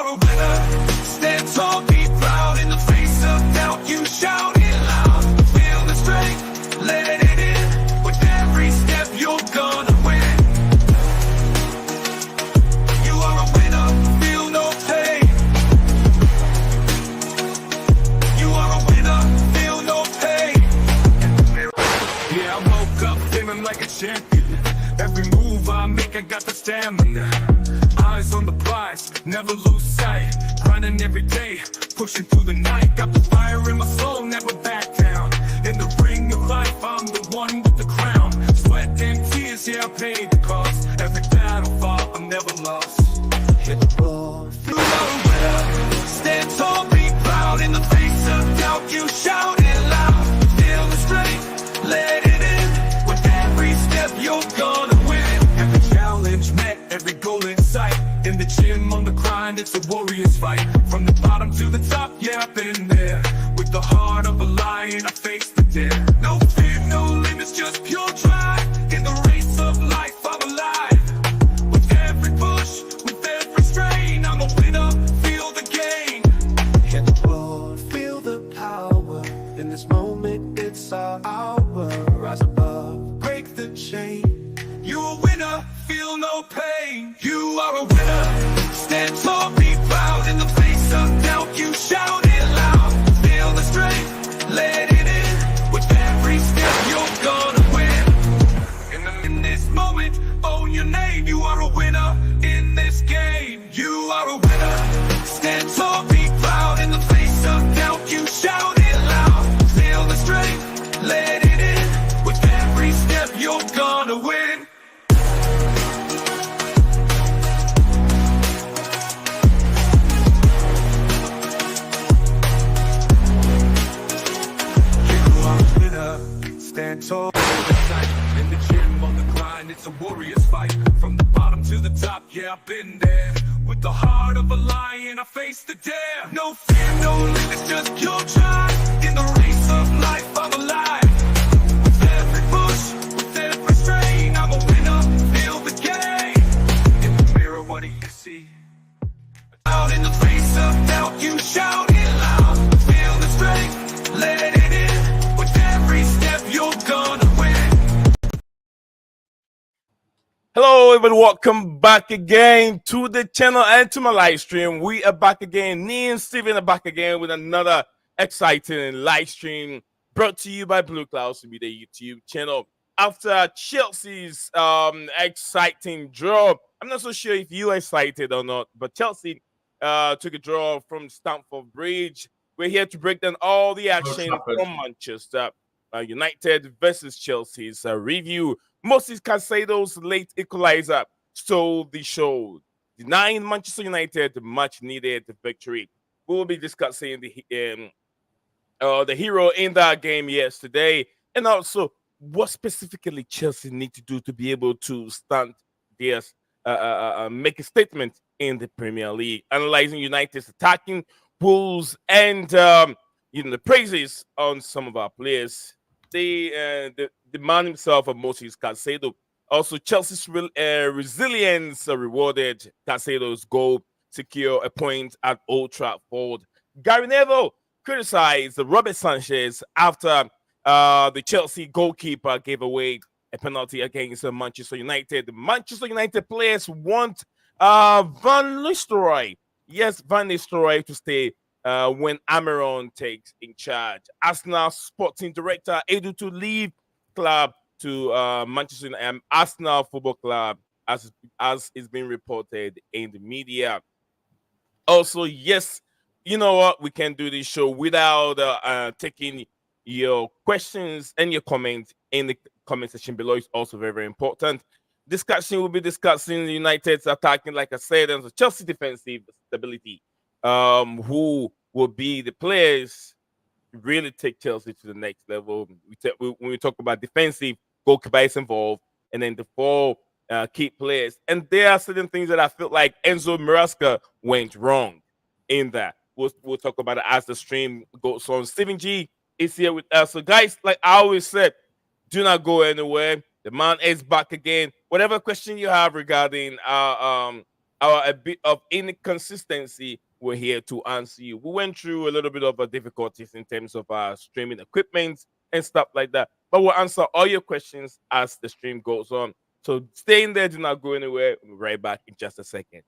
are a winner. Stand tall, be proud. In the face of doubt, you shout it loud. Feel the strength, let it in. With every step, you're gonna win. You are a winner, feel no pain. You are a winner, feel no pain. Yeah, I woke up feeling like a champion. Every move I make, I got the stamina. Eyes on the prize, never lose sight. Grinding every day, pushing through the night. Got the fire in my soul, never back down. In the ring of life, I'm the one with the crown. Sweat and tears, yeah, I paid the cost. Every battle fought, I'm never lost. Hit the ball, you are a winner. Stand tall, be proud. In the face of doubt, you shout it loud. Feel the strength, let it in. With every step, you're gonna win. Every challenge met, every goal in sight. In the gym, on the grind, it's a warrior's fight. From the bottom to the top, yeah, I've been there. With the heart of a lion, I face the dare. No fear, no limits, just pure drive. In the race of life, I'm alive. With every push, with every strain, I'm a winner, feel the gain. Hit the floor, feel the power. In this moment, it's our hour. Rise above, break the chain. You're a winner, feel no pain. You are a winner. Stand tall, be proud. In the face of doubt, you shout it loud. Feel the strength, let it in. With every step, you're gonna win. In this moment, own your name. You are a winner in this game. You are a winner. Stand tall, be proud. In the face of doubt, you shout it loud. Feel the strength, let it in. With every step, you're gonna win. Stand tall, in the gym, on the grind, it's a warrior's fight. From the bottom to the top, yeah, I've been there. With the heart of a lion, I face the dare. No fear, no limits, just pure drive. In the race of life, I'm alive. With every push, with every strain, I'm a winner, feel the game. In the mirror, what do you see? Out in the face of doubt, you shout it loud. Feel the strength, let it in. With every step, you're gonna win. Hello everybody, welcome back again to the channel and to my live stream. We are back again. Me and Steven are back again with another exciting live stream brought to you by Blueclouds, to be the YouTube channel. After Chelsea's exciting draw, I'm not so sure if you're excited or not, but Chelsea took a draw from Stamford Bridge. We're here to break down all the action from Manchester United versus Chelsea's review. Moises Caicedo's late equalizer stole the show, denying Manchester United the much-needed victory. We'll be discussing the hero in that game yesterday, and also what specifically Chelsea need to do to be able to stand their make a statement in the Premier League. Analyzing United's attacking Wolves and the praises on some of our players. The man himself, Moises Caicedo. Also, Chelsea's resilience rewarded Caicedo's goal, secure a point at Old Trafford. Gary Neville criticized Robert Sanchez after the Chelsea goalkeeper gave away a penalty against Manchester United. The Manchester United players want Van Nistelrooy. Yes, Van Nistelrooy to stay when Amaron takes in charge. Arsenal sporting director Edu to leave club to Manchester United, Arsenal Football Club, as is being reported in the media. Also, yes, you know what? We can do this show without taking your questions and your comments in the comment section below. It's also very, very important. Discussion will be discussing the United's attacking, like I said, and the Chelsea defensive stability. Who will be the players really take Chelsea to the next level? When we talk about defensive, goalkeeper is involved, and then the four key players. And there are certain things that I feel like Enzo Maresca went wrong in that. We'll talk about it as the stream goes on. Stephen G is here with us. So, guys, like I always said, do not go anywhere. The man is back again. Whatever question you have regarding our a bit of inconsistency, we're here to answer you. We went through a little bit of difficulties in terms of our streaming equipment and stuff like that, but we'll answer all your questions as the stream goes on. So stay in there, do not go anywhere. We'll be right back in just a second.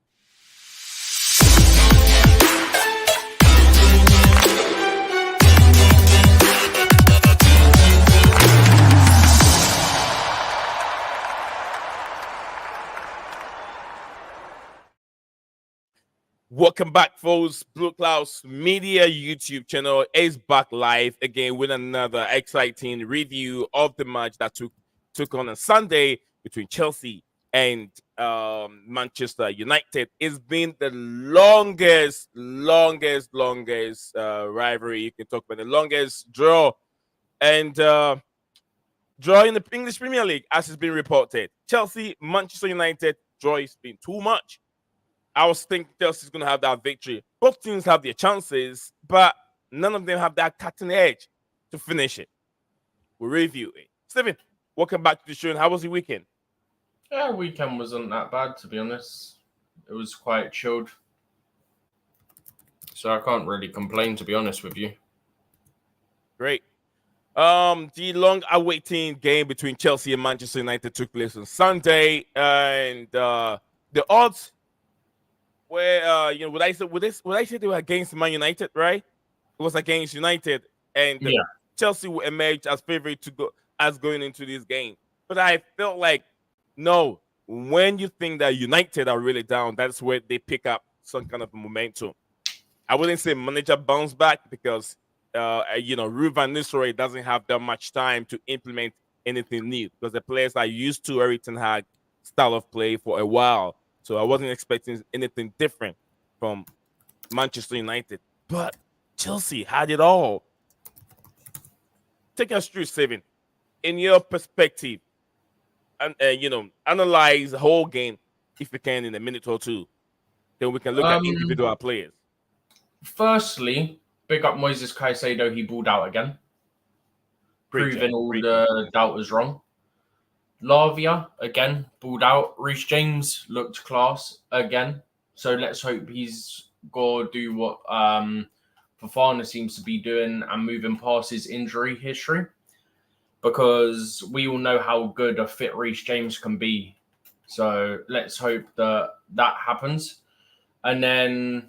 Welcome back, folks. Blueclouds Media YouTube channel is back live again with another exciting review of the match that took on Sunday between Chelsea and Manchester United. It's been the longest rivalry you can talk about, the longest draw and draw in the English Premier League, as it's been reported. Chelsea, Manchester United draw has been too much. I was thinking Chelsea's going to have that victory. Both teams have their chances, but none of them have that cutting edge to finish it. We'll review it. Stephen, welcome back to the show. And how was your weekend? Yeah, weekend wasn't that bad, to be honest. It was quite chilled. So I can't really complain, to be honest with you. Great. The long-awaiting game between Chelsea and Manchester United took place on Sunday, and the odds where would I say they were against Man United, right? It was against United, and Chelsea will emerge as favorite to go as going into this game. But I felt like no, when you think that United are really down, that's where they pick up some kind of momentum. I wouldn't say manager bounce back because Ruud van Nistelrooy doesn't have that much time to implement anything new because the players are used to Erik ten Hag style of play for a while. So I wasn't expecting anything different from Manchester United. But Chelsea had it all. Take us through, Steven. In your perspective, and analyze the whole game if you can in a minute or two. Then we can look at individual players. Firstly, big up Moises Caicedo. He balled out again. Proving all the doubters wrong. Lavia, again, balled out. Reece James looked class again. So let's hope he's going to do what Fofana seems to be doing and moving past his injury history. Because we all know how good a fit Reece James can be. So let's hope that happens. And then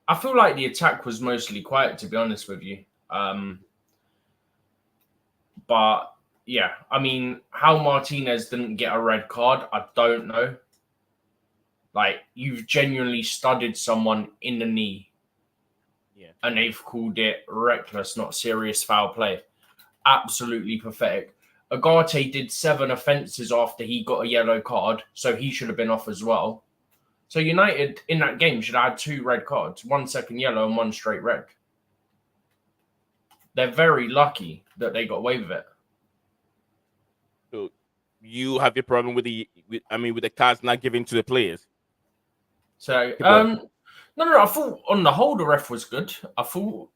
I feel like the attack was mostly quiet, to be honest with you. But yeah, I mean, how Martinez didn't get a red card, I don't know. Like, you've genuinely studied someone in the knee. Yeah. And they've called it reckless, not serious foul play. Absolutely pathetic. Ugarte did 7 offences after he got a yellow card, so he should have been off as well. So United, in that game, should have had 2 red cards. 1 second yellow and 1 straight red. They're very lucky that they got away with it. So you have a problem with the cards not given to the players. So no. I thought on the whole the ref was good. I thought,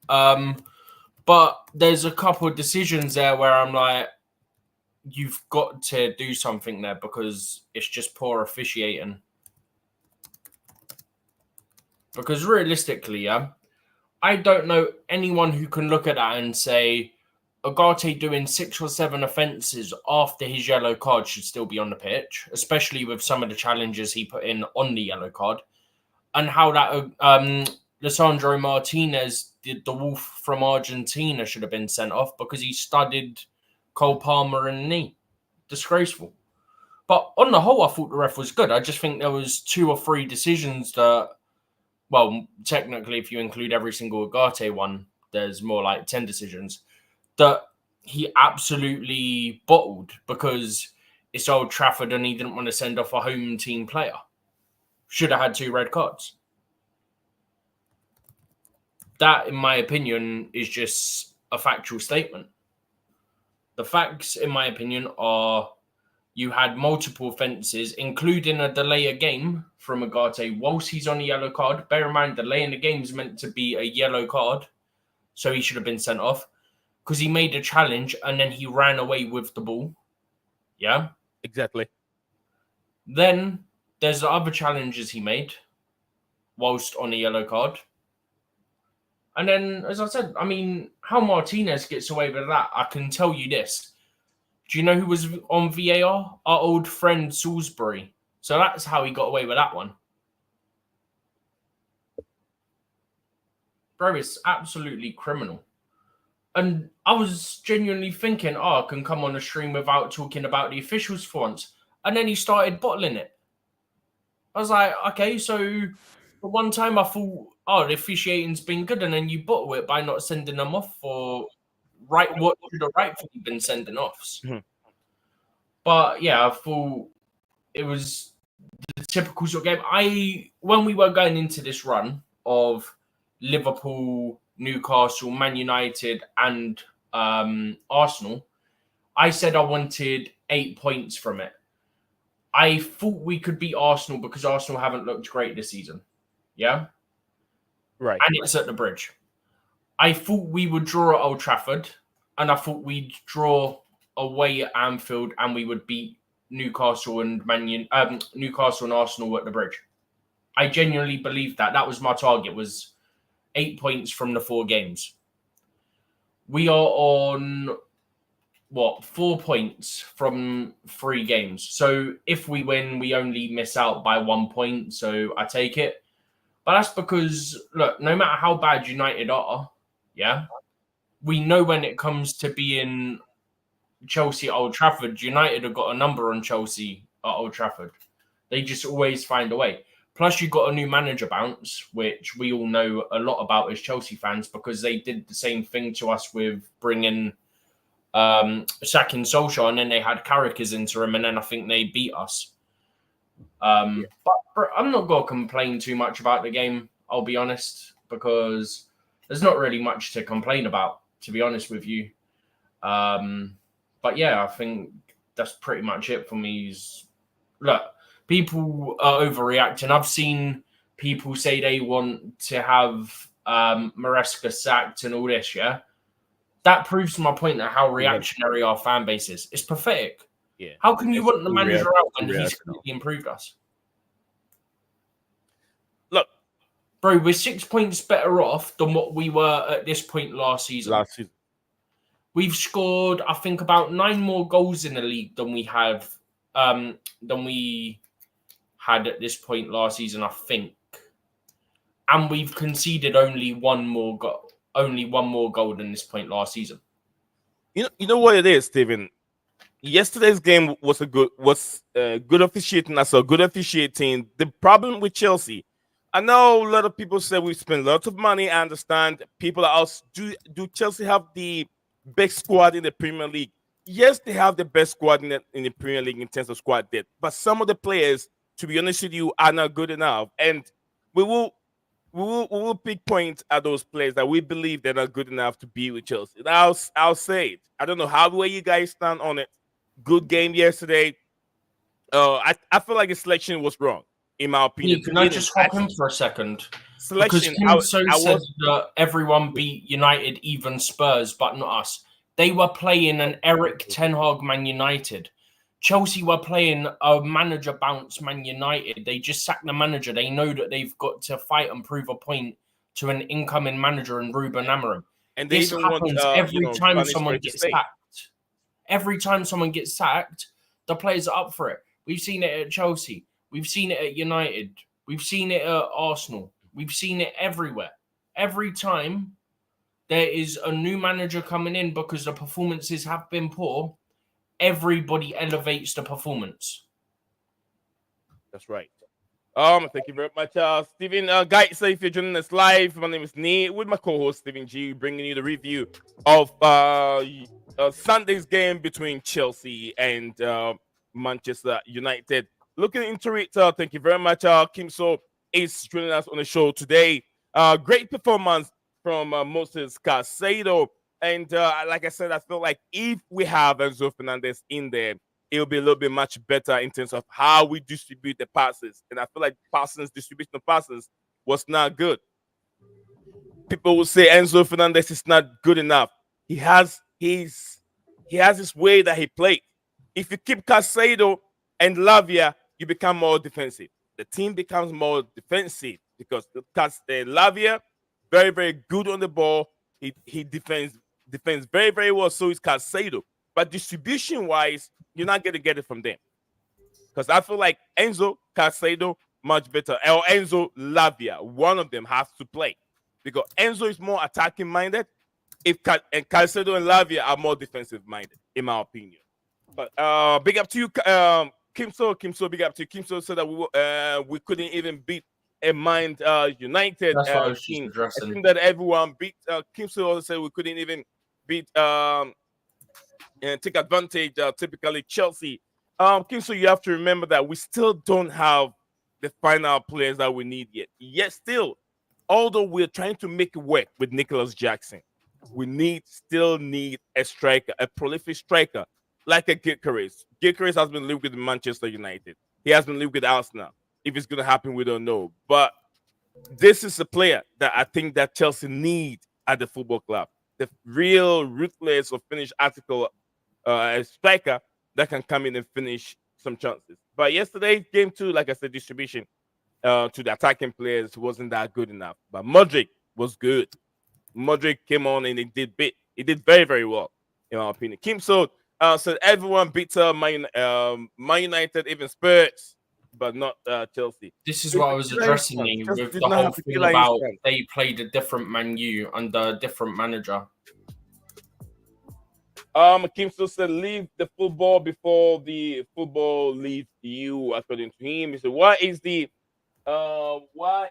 but there's a couple of decisions there where I'm like, you've got to do something there because it's just poor officiating. Because realistically, I don't know anyone who can look at that and say, Ugarte doing 6 or 7 offences after his yellow card should still be on the pitch, especially with some of the challenges he put in on the yellow card. And how that Lisandro Martinez, the wolf from Argentina, should have been sent off because he studied Cole Palmer in the knee. Disgraceful. But on the whole, I thought the ref was good. I just think there was 2 or 3 decisions that, well, technically, if you include every single Ugarte one, there's more like 10 decisions that he absolutely bottled because it's Old Trafford and he didn't want to send off a home team player. Should have had 2 red cards. That, in my opinion, is just a factual statement. The facts, in my opinion, are you had multiple offences, including a delay of game from Ugarte whilst he's on a yellow card. Bear in mind, delay in the game is meant to be a yellow card, so he should have been sent off because he made a challenge and then he ran away with the ball. Yeah? Exactly. Then There's the other challenges he made whilst on a yellow card. And then, as I said, I mean, how Martinez gets away with that, I can tell you this. Do you know who was on VAR? Our old friend Salisbury. So that's how he got away with that one. Bro, it's absolutely criminal. And I was genuinely thinking, I can come on a stream without talking about the officials for once. And then he started bottling it. I was like, okay, so for one time I thought, the officiating's been good, and then you bottle it by not sending them off for what should have rightfully been sending offs. Mm-hmm. But yeah, I thought it was the typical sort of game. When we were going into this run of Liverpool, Newcastle, Man United, and Arsenal, I said I wanted 8 points from it. I thought we could beat Arsenal because Arsenal haven't looked great this season. Yeah? Right. And it's at the Bridge. I thought we would draw at Old Trafford, and I thought we'd draw away at Anfield, and we would beat Newcastle and Newcastle and Arsenal at the Bridge. I genuinely believed that. That was my target, was 8 points from the 4 games. We are on 4 points from 3 games. So if we win, we only miss out by 1 point. So I take it. But that's because, look, no matter how bad United are, yeah, we know when it comes to being Chelsea at Old Trafford, United have got a number on Chelsea at Old Trafford. They just always find a way. Plus, you've got a new manager bounce, which we all know a lot about as Chelsea fans, because they did the same thing to us with bringing sacking Solskjaer, and then they had Carrick as interim, and then I think they beat us. But I'm not going to complain too much about the game, I'll be honest, because there's not really much to complain about, to be honest with you. But yeah, I think that's pretty much it for me. Look, people are overreacting. I've seen people say they want to have Maresca sacked and all this, yeah? That proves my point that how reactionary our fan base is. It's pathetic. Yeah. How can you want the manager out when he's completely improved us? Look, bro, we're 6 points better off than what we were at this point last season. We've scored, I think, about 9 more goals in the league than we had at this point last season, I think. And we've conceded only one more goal than this point last season. You know what it is, Steven? Yesterday's game was good officiating. I saw good officiating. The problem with Chelsea, I know a lot of people say we spend lots of money. I understand. People are also, do Chelsea have the best squad in the Premier League? Yes, they have the best squad in the Premier League in terms of squad depth. But some of the players, to be honest with you, are not good enough. And we will pick points at those players that we believe they're not good enough to be with Chelsea. I'll say it. I don't know how the way you guys stand on it. Good game yesterday. I feel like the selection was wrong, in my opinion. Can I just hop in for a second? Selection. Because Kim said that everyone beat United, even Spurs, but not us. They were playing an Eric Ten Hag Man United. Chelsea were playing a manager bounce Man United. They just sacked the manager. They know that they've got to fight and prove a point to an incoming manager in Ruben Amorim. And this happens every time someone gets sacked. Every time someone gets sacked, the players are up for it. We've seen it at Chelsea. We've seen it at United. We've seen it at Arsenal. We've seen it everywhere. Every time there is a new manager coming in because the performances have been poor, everybody elevates the performance. That's right. Thank you very much, Stephen. Guys, so if you're joining us live, my name is Nate with my co-host Stephen G, bringing you the review of Sunday's game between Chelsea and Manchester United. Looking into it, thank you very much. Kim So is joining us on the show today. Great performance from Moises Caicedo. And like I said, I feel like if we have Enzo Fernandez in there, it'll be a little bit much better in terms of how we distribute the passes. And I feel like distribution of passes was not good. People will say Enzo Fernandez is not good enough. He has his way that he plays. If you keep Caicedo and Lavia, you become more defensive. The team becomes more defensive because Lavia, very, very good on the ball. He defends very, very well. So is Caicedo. But distribution-wise, you're not going to get it from them. Because I feel like Enzo, Caicedo, much better. Or Enzo, Lavia. One of them has to play. Because Enzo is more attacking-minded. And Caicedo and Lavia are more defensive-minded, in my opinion. But big up to you, Kimso, big up to you. Kimso said that we couldn't even beat a Mind United That's what I was team. just addressing. I think that everyone beat. Kimso also said we couldn't even beat and take advantage. Typically Chelsea. Kimso, you have to remember that we still don't have the final players that we need yet. Yet still, although we're trying to make it work with Nicholas Jackson, we still need a striker, a prolific striker like a Gyökeres. Gyökeres has been linked with Manchester United. He has been linked with Arsenal. If it's going to happen, we don't know. But this is a player that I think that Chelsea need at the football club. The real ruthless or finished article striker that can come in and finish some chances. But yesterday, game 2, like I said, distribution to the attacking players wasn't that good enough. But Modric was good. Modric came on and he did very, very well, in my opinion. Kim said everyone beats Man United, even Spurs, but not Chelsea. This is what I was addressing you with the whole thing about they played a different Man U under a different manager. Kim still said leave the football before the football leaves you, according to him. He said, why is it why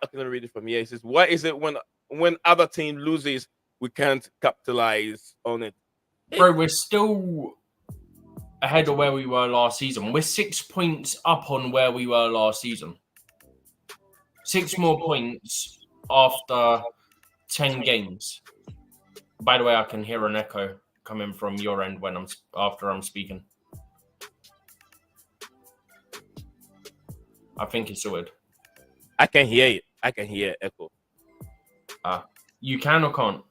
okay, let me read it from here. He says, why is it when other team loses, we can't capitalize on it? Bro, we're still ahead of where we were last season. We're 6 points up on where we were last season. 6 more points after 10 games. By the way, I can hear an echo coming from your end when after I'm speaking. I think it's sorted. I can hear it. I can hear echo. You can or can't?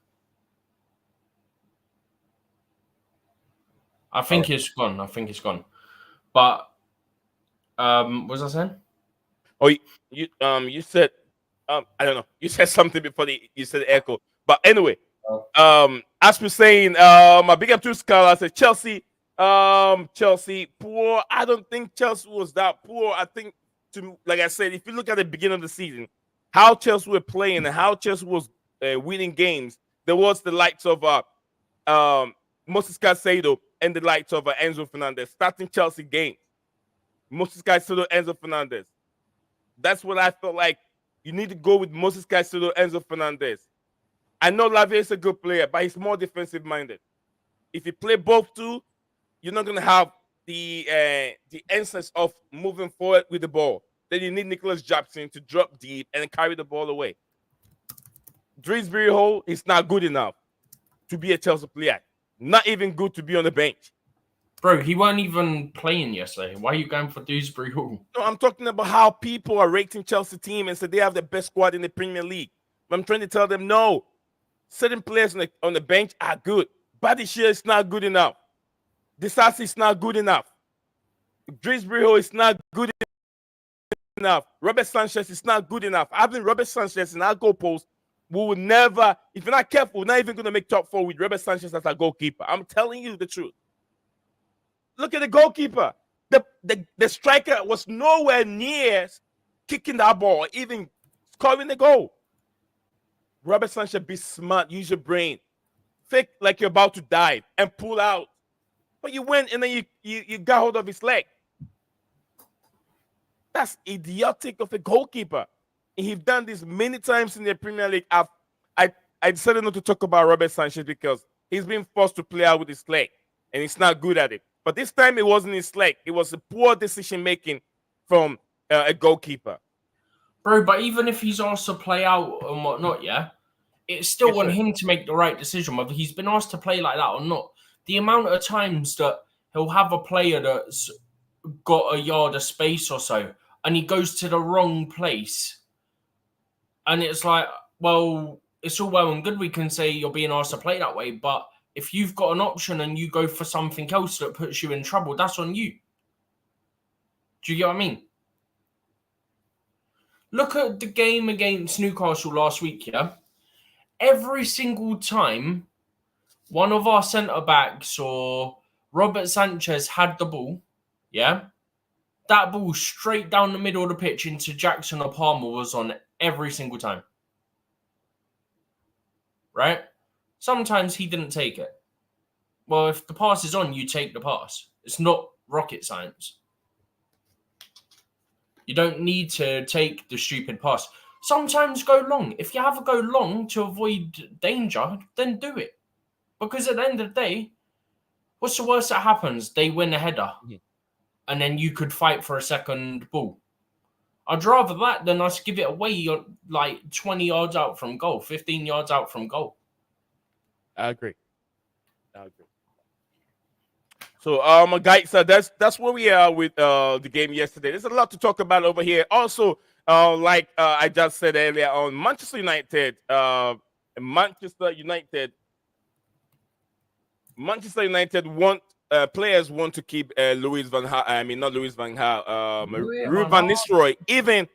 I think it's gone. I think it's gone. But what was I saying? Oh, you said I don't know. You said something before you said echo. But anyway, as we're saying, my big up to Scala said Chelsea poor. I don't think Chelsea was that poor. I think like I said, if you look at the beginning of the season, how Chelsea were playing and how Chelsea was winning games, there was the likes of Moises Caicedo and the likes of Enzo Fernandez starting Chelsea games. Moises Caicedo, Enzo Fernandez. That's what I felt like. You need to go with Moises Caicedo, Enzo Fernandez. I know Lavia is a good player, but he's more defensive minded. If you play both two, you're not gonna have the essence of moving forward with the ball. Then you need Nicholas Jackson to drop deep and carry the ball away. Drisbury Hall is not good enough to be a Chelsea player. Not even good to be on the bench. Bro, he weren't even playing yesterday. Why are you going for Dewsbury Hall? No, I'm talking about how people are rating Chelsea team and say they have the best squad in the Premier League. I'm trying to tell them, no. Certain players on the bench are good. Badishia is not good enough. Disasi is not good enough. Drisbury Hall is not good enough. Robert Sanchez is not good enough. Having Robert Sanchez in our goalpost, we will never, if you're not careful, we're not even going to make top 4 with Robert Sanchez as our goalkeeper. I'm telling you the truth. Look at the goalkeeper. The striker was nowhere near kicking that ball, even scoring the goal. Robert Sanchez, be smart, use your brain. Fake like you're about to dive and pull out. But you went and then you got hold of his leg. That's idiotic of a goalkeeper. And he's done this many times in the Premier League. I decided not to talk about Robert Sanchez because he's been forced to play out with his leg. And he's not good at it. But this time it wasn't his leg. It was a poor decision-making from a goalkeeper. Bro, but even if he's asked to play out and whatnot, yeah, it's still on him to make the right decision, whether he's been asked to play like that or not. The amount of times that he'll have a player that's got a yard of space or so, and he goes to the wrong place. And it's like, well, it's all well and good we can say you're being asked to play that way, but if you've got an option and you go for something else that puts you in trouble, that's on you. Do you get what I mean? Look at the game against Newcastle last week, yeah? Every single time one of our centre-backs or Robert Sanchez had the ball, yeah? That ball straight down the middle of the pitch into Jackson or Palmer was on every single time. Right? Sometimes he didn't take it. Well, if the pass is on, you take the pass. It's not rocket science. You don't need to take the stupid pass. Sometimes go long. If you have to go long to avoid danger, then do it. Because at the end of the day, what's the worst that happens? They win a header. And then you could fight for a second ball. I'd rather that than us give it away like 20 yards out from goal, 15 yards out from goal. I agree. So, guys, that's where we are with the game yesterday. There's a lot to talk about over here. Also, like I just said earlier on, Manchester United, players want to keep Louis van Gaal. I mean, not Louis van Gaal. Ruud van Nistelrooy. Even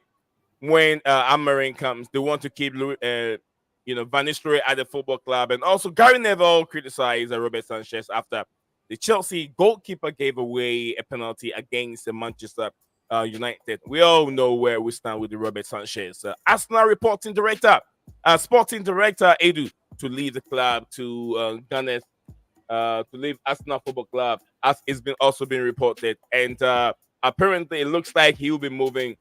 when Amorim comes, they want to keep Van Nistelrooy at the football club. And also, Gary Neville criticized Robert Sanchez after the Chelsea goalkeeper gave away a penalty against the Manchester United. We all know where we stand with the Robert Sanchez. Arsenal sporting director Edu to leave the club to Gunners. To leave Arsenal Football Club, as it's also been reported, and apparently it looks like he will be moving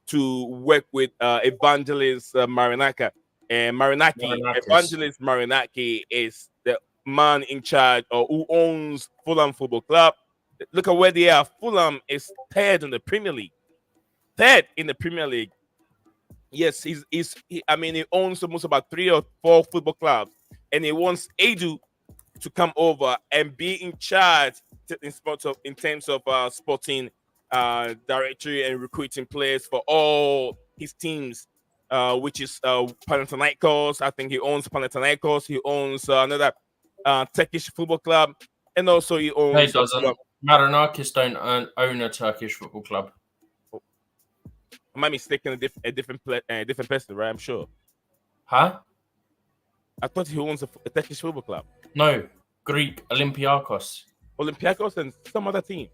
to work with Evangelist Marinaki. And Evangelist Marinaki is the man in charge or who owns Fulham Football Club. Look at where they are. Fulham is third in the Premier League. Yes, he owns almost about 3 or 4 football clubs, and he wants Edu to come over and be in charge in terms of sporting directory and recruiting players for all his teams, which is Panathinaikos. I think he owns Panathinaikos. He owns another Turkish football club, and also he owns. He doesn't. Marinakis don't own a Turkish football club. Am I mistaken? A different person, right? I'm sure. Huh? I thought he owns a Turkish football club. No, Greek Olympiacos. Olympiacos and some other team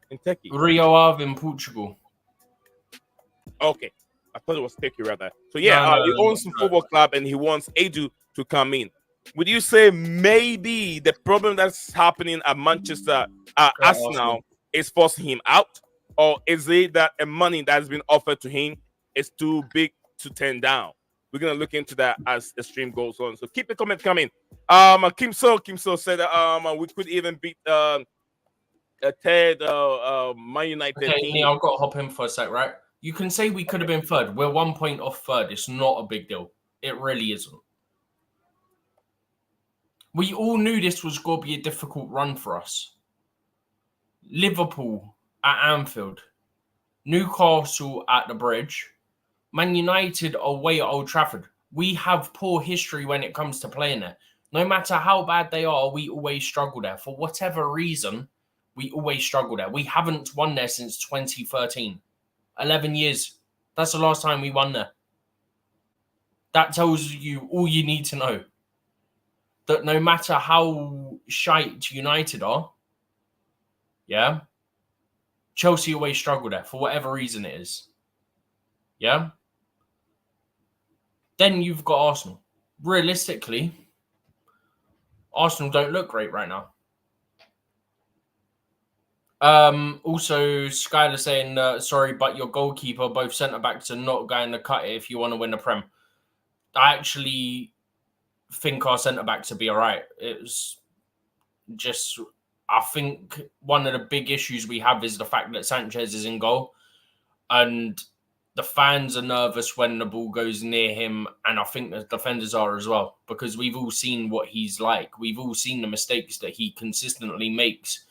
in Turkey. Rio Ave in Portugal. Okay, I thought it was Turkey rather. So yeah, he owns some football club and he wants Edu to come in. Would you say maybe the problem that's happening at Manchester, Arsenal, is forcing him out, or is it that the money that's been offered to him is too big to turn down? We're gonna look into that as the stream goes on. So keep the comment coming. Kim So said we could even beat a third Man United team. Neil, I've got to hop in for a sec, right? You can say we could have been third. We're 1 point off third. It's not a big deal. It really isn't. We all knew this was going to be a difficult run for us. Liverpool at Anfield, Newcastle at the Bridge, Man United away at Old Trafford. We have poor history when it comes to playing there. No matter how bad they are, we always struggle there. For whatever reason, we always struggle there. We haven't won there since 2013. 11 years. That's the last time we won there. That tells you all you need to know. That no matter how shite United are, yeah, Chelsea always struggle there for whatever reason it is. Yeah? Then you've got Arsenal. Realistically, Arsenal don't look great right now. Also, Skylar saying, sorry, but your goalkeeper, both centre-backs are not going to cut it if you want to win the Prem. I actually think our centre-backs will be all right. It's just, I think one of the big issues we have is the fact that Sanchez is in goal. And the fans are nervous when the ball goes near him, and I think the defenders are as well, because we've all seen what he's like. We've all seen the mistakes that he consistently makes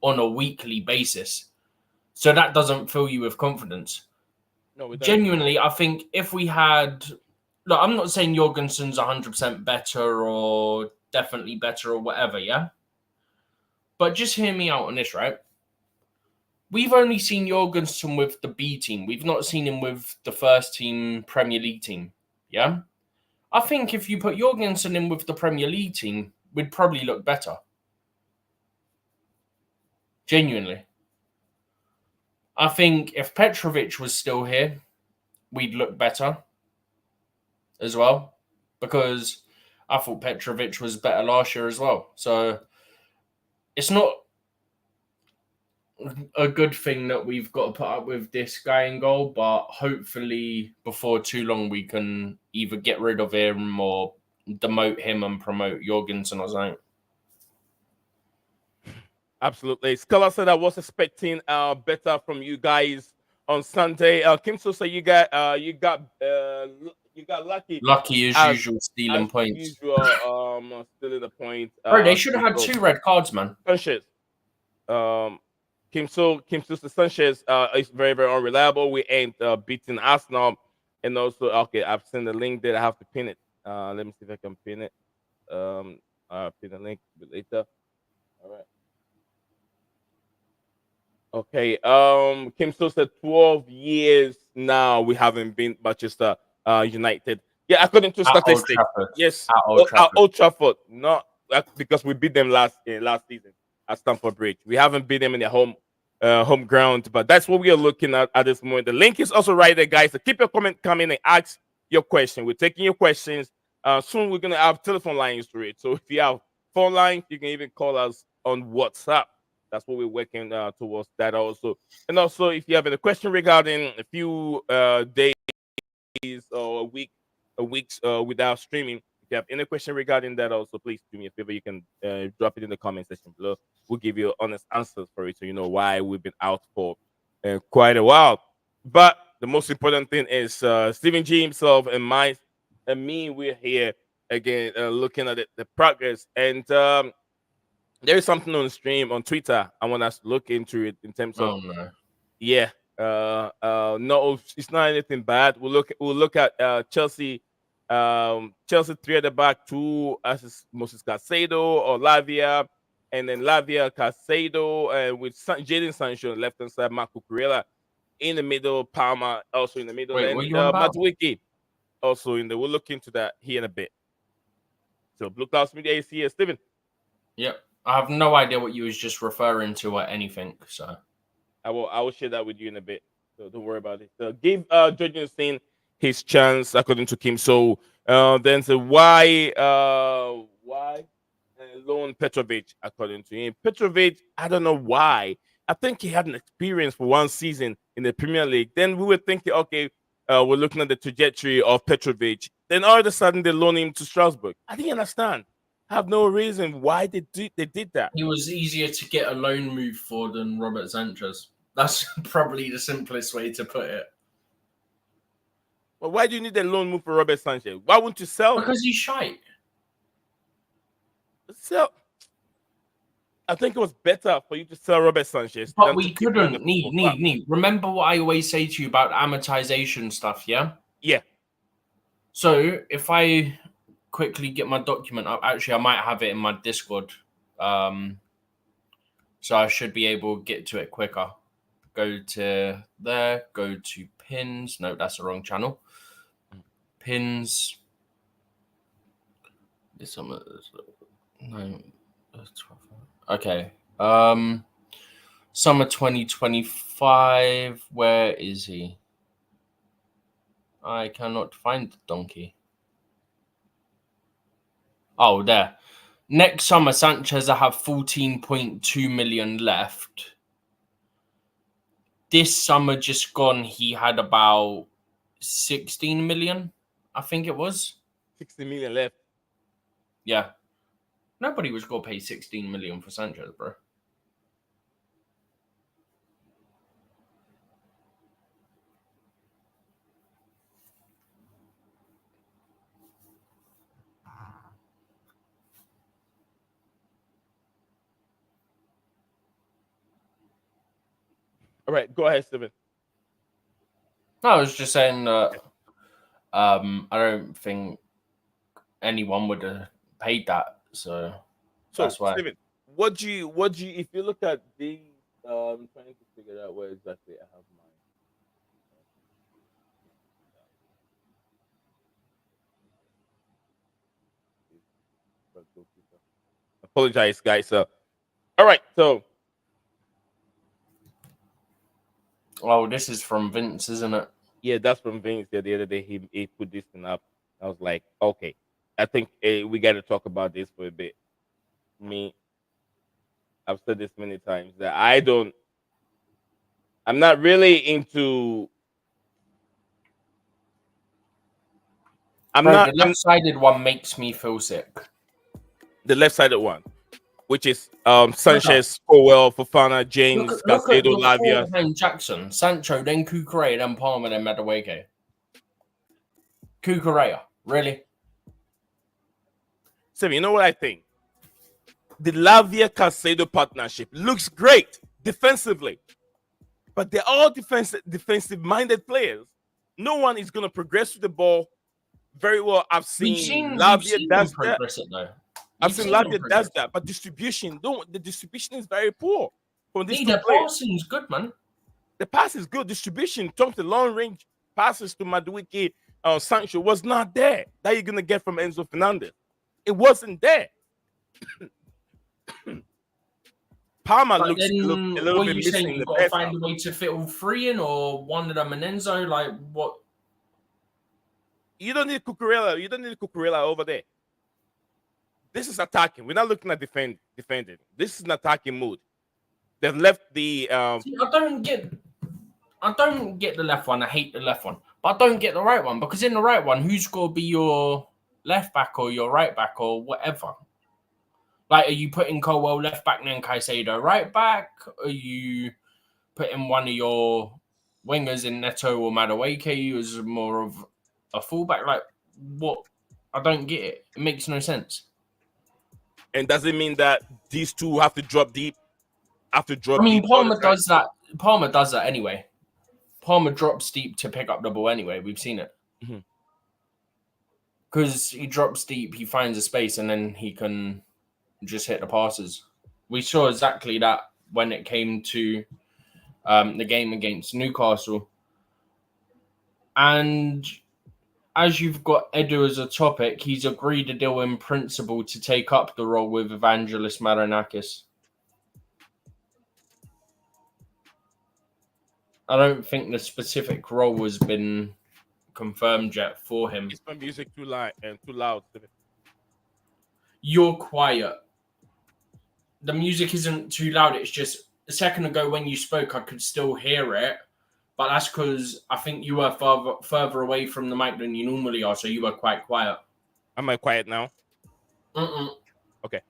on a weekly basis. So that doesn't fill you with confidence. No, genuinely, I think if we had... Look, I'm not saying Jorgensen's 100% better or definitely better or whatever, yeah? But just hear me out on this, right? we've only seen Jorgensen with the B team. We've not seen him with the first team Premier League team. Yeah? I think if you put Jorgensen in with the Premier League team, we'd probably look better. Genuinely. I think if Petrovic was still here, we'd look better as well. Because I thought Petrovic was better last year as well. So it's not a good thing that we've got to put up with this guy in goal, but hopefully before too long we can either get rid of him or demote him and promote Jorgensen or something. Absolutely. Scholar said I was expecting better from you guys on Sunday. Kim Sosa, you got lucky. Lucky as usual, stealing points. Usual, stealing the point. Bro, they should have had 2 red cards, man. Sanchez. Kim Sosa Sanchez is very, very unreliable. We ain't beating Arsenal. And also, okay, I've sent the link there. I have to pin it. Let me see if I can pin it. I'll pin the link a bit later. All right. Okay. Kim Sosa, 12 years now we haven't been Manchester United. Yeah, according to statistics. Yes, at Old Trafford. Not because we beat them last season at Stamford Bridge. We haven't beat them in their home ground, but that's what we are looking at this moment. The link is also right there, guys. So keep your comment coming and ask your question. We're taking your questions. Soon we're gonna have telephone lines to it. So if you have phone lines, you can even call us on WhatsApp. That's what we're working towards that also. And also, if you have any question regarding a few days or weeks without streaming, if you have any question regarding that also, please do me a favor. You can drop it in the comment section below. We'll give you honest answers for it so you know why we've been out for quite a while. But the most important thing is Stephen G himself and me, we're here again looking at the progress. And there is something on the stream on Twitter. I want us to look into it in terms of yeah. No, it's not anything bad. We'll look at Chelsea. Chelsea 3 at the back, 2 as Moises Caicedo or Lavia, and then Lavia, Caicedo, and with Jadon Sancho on the left hand side, Marco Kurela in the middle, Palmer also in the middle, Wait, and Matuiki also in there. We'll look into that here in a bit. So Blueclouds Media is here, Steven. Yep. I have no idea what you was just referring to or anything, so I will share that with you in a bit. So don't worry about it. So give Jorgensen his chance according to Kim. So then say why loan Petrovic according to him. Petrovic, I don't know why. I think he had an experience for 1 season in the Premier League. Then we were thinking, okay, we're looking at the trajectory of Petrovic. Then all of a sudden they loan him to Strasbourg. I didn't understand. I have no reason why they did that. He was easier to get a loan move for than Robert Sanchez. That's probably the simplest way to put it. Well, why do you need a loan move for Robert Sanchez? Why wouldn't you sell him? Because he's shite. Sell. I think it was better for you to sell Robert Sanchez. But we couldn't. Need. Remember what I always say to you about amortization stuff, yeah? Yeah. So if I quickly get my document up, actually, I might have it in my Discord. So I should be able to get to it quicker. Go to there, go to pins. No, that's the wrong channel. Pins. This one. No. Okay. Summer 2025. Where is he? I cannot find the donkey. Oh, there. Next summer, Sanchez will have 14.2 million left. This summer just gone, he had about 16 million, I think it was. 60 million left. Yeah. Nobody was going to pay 16 million for Sanchez, bro. All right, go ahead, Steven. No, I was just saying that I don't think anyone would have paid that, so that's why. Steven, what do you if you look at the I'm trying to figure out where exactly I have mine. Apologize, guys. So, all right. So, Oh, this is from Vince, isn't it? yeah, that's from Vince. Yeah, the other day he put this thing up. I was like, okay, I think we got to talk about this for a bit. Me, I've said this many times that I'm not really into. I'm Bro, not. the I'm left-sided one makes me feel sick. the left-sided one, which is Look at Sanchez, Powell, Fofana, look James, at look at Caicedo, the four Lavia. behind Jackson, Sancho, then Cucurella, then Palmer, then Madueke. Cucurella, really? So you know what I think? The Lavia Caicedo partnership looks great defensively, but they're all defensive minded players. No one is going to progress with the ball very well. We've seen them Does that. progress it though. I've We've seen seen them Lavia does progress. that, but distribution don't. The distribution is very poor from these Nee, two their players. passing's good, man. The pass is good. Distribution, terms the long range passes to Madueke, Sancho was not there. That you're gonna get from Enzo Fernandez. It wasn't there. Palmer But looks a then, little what are bit you saying? missing in You've the got to first find half. a way to fit all three in, or one of them and Enzo. Like what? You don't need Cucurella. You don't need Cucurella over there. This is attacking. We're not looking at defending. This is an attacking mood. They've left the See, I don't get the left one. I hate the left one, but I don't get the right one because in the right one, who's going to be your left back or your right back or whatever? Like, are you putting Colwell left back and then Caicedo right back? Are you putting one of your wingers in Neto or Madueke as more of a fullback? Like, what? I don't get it. It makes no sense. and does it mean that these two have to drop deep? Have to I drop mean, deep all the Palmer time? does that. Palmer does that anyway. Palmer drops deep to pick up the ball anyway. We've seen it. Mhm. Because he drops deep, he finds a space, and then he can just hit the passes. We saw exactly that when it came to the game against Newcastle. And as you've got Edu as a topic, he's agreed a deal in principle to take up the role with Evangelos Marinakis. I don't think the specific role has been confirmed yet for him. It's my music too loud and too loud. You're quiet. The music isn't too loud. It's just a second ago when you spoke, I could still hear it. But that's because I think you were further away from the mic than you normally are, so you were quite quiet. Am I quiet now? Mm-mm. Okay.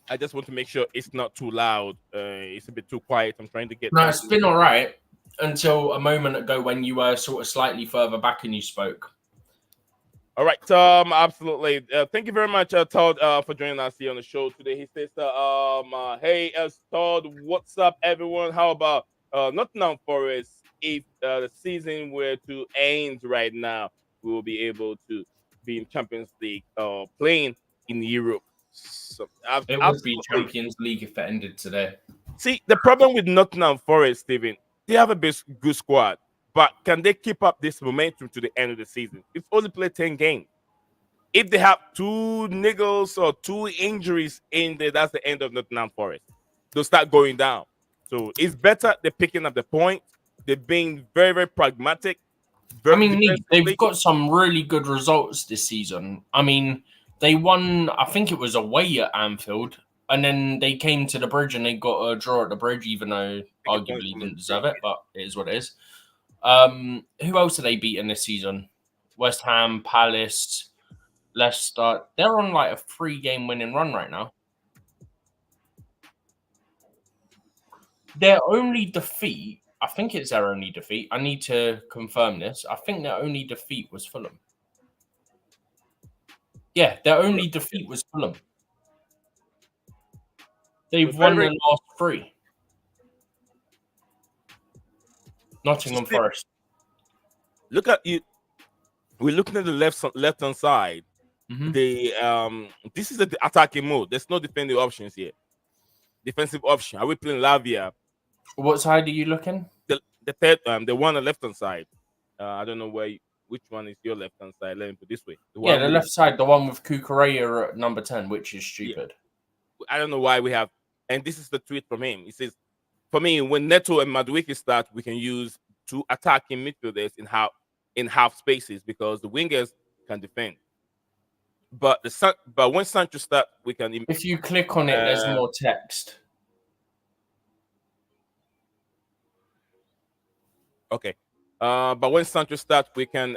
I just want to make sure it's not too loud. It's a bit too quiet. I'm trying to get. No, it's been all right until a moment ago when you were sort of slightly further back and you spoke. All right, absolutely. Thank you very much, Todd, for joining us here on the show today. He says, hey, Todd, what's up, everyone? How about Nottingham Forest? If the season were to end right now, we will be able to be in Champions League, playing in Europe. So, It would be absolutely. Champions League if it ended today. See, the problem with Nottingham Forest, Stephen, they have a good squad. But can they keep up this momentum to the end of the season? It's only played 10 games. If they have two niggles or two injuries in there, that's the end of Nottingham Forest. They'll start going down. So it's better they're picking up the point. They're being very, very pragmatic. I mean, they've got some really good results this season. I mean, they won, I think it was away at Anfield, and then they came to the Bridge and they got a draw at the Bridge, even though arguably didn't deserve it, but it is what it is. Who else are they beaten this season? West Ham, Palace, Leicester. They're on like a 3-game winning run right now. Their only defeat, I think it's their only defeat. I need to confirm this. I think their only defeat was Fulham. Yeah, their only defeat was Fulham. They've won their last 3. Nottingham Forest. Look at you. We're looking at the left hand side. Mm-hmm. This is the attacking mode. There's no defending options here. defensive option. Are we playing Lavia? What side are you looking? The third, the one on the left hand side. I don't know which one is your left hand side. Let me put it this way. Yeah, the with left side, the one with Cucurella at number 10, which is stupid. I don't know why we have, and this is the tweet from him. He says, "For me, when Neto and Madueke start, we can use two attacking midfielders in half spaces because the wingers can defend. But when Sancho start, we can." If you click on it, there's more text. Okay. But when Sancho starts, we can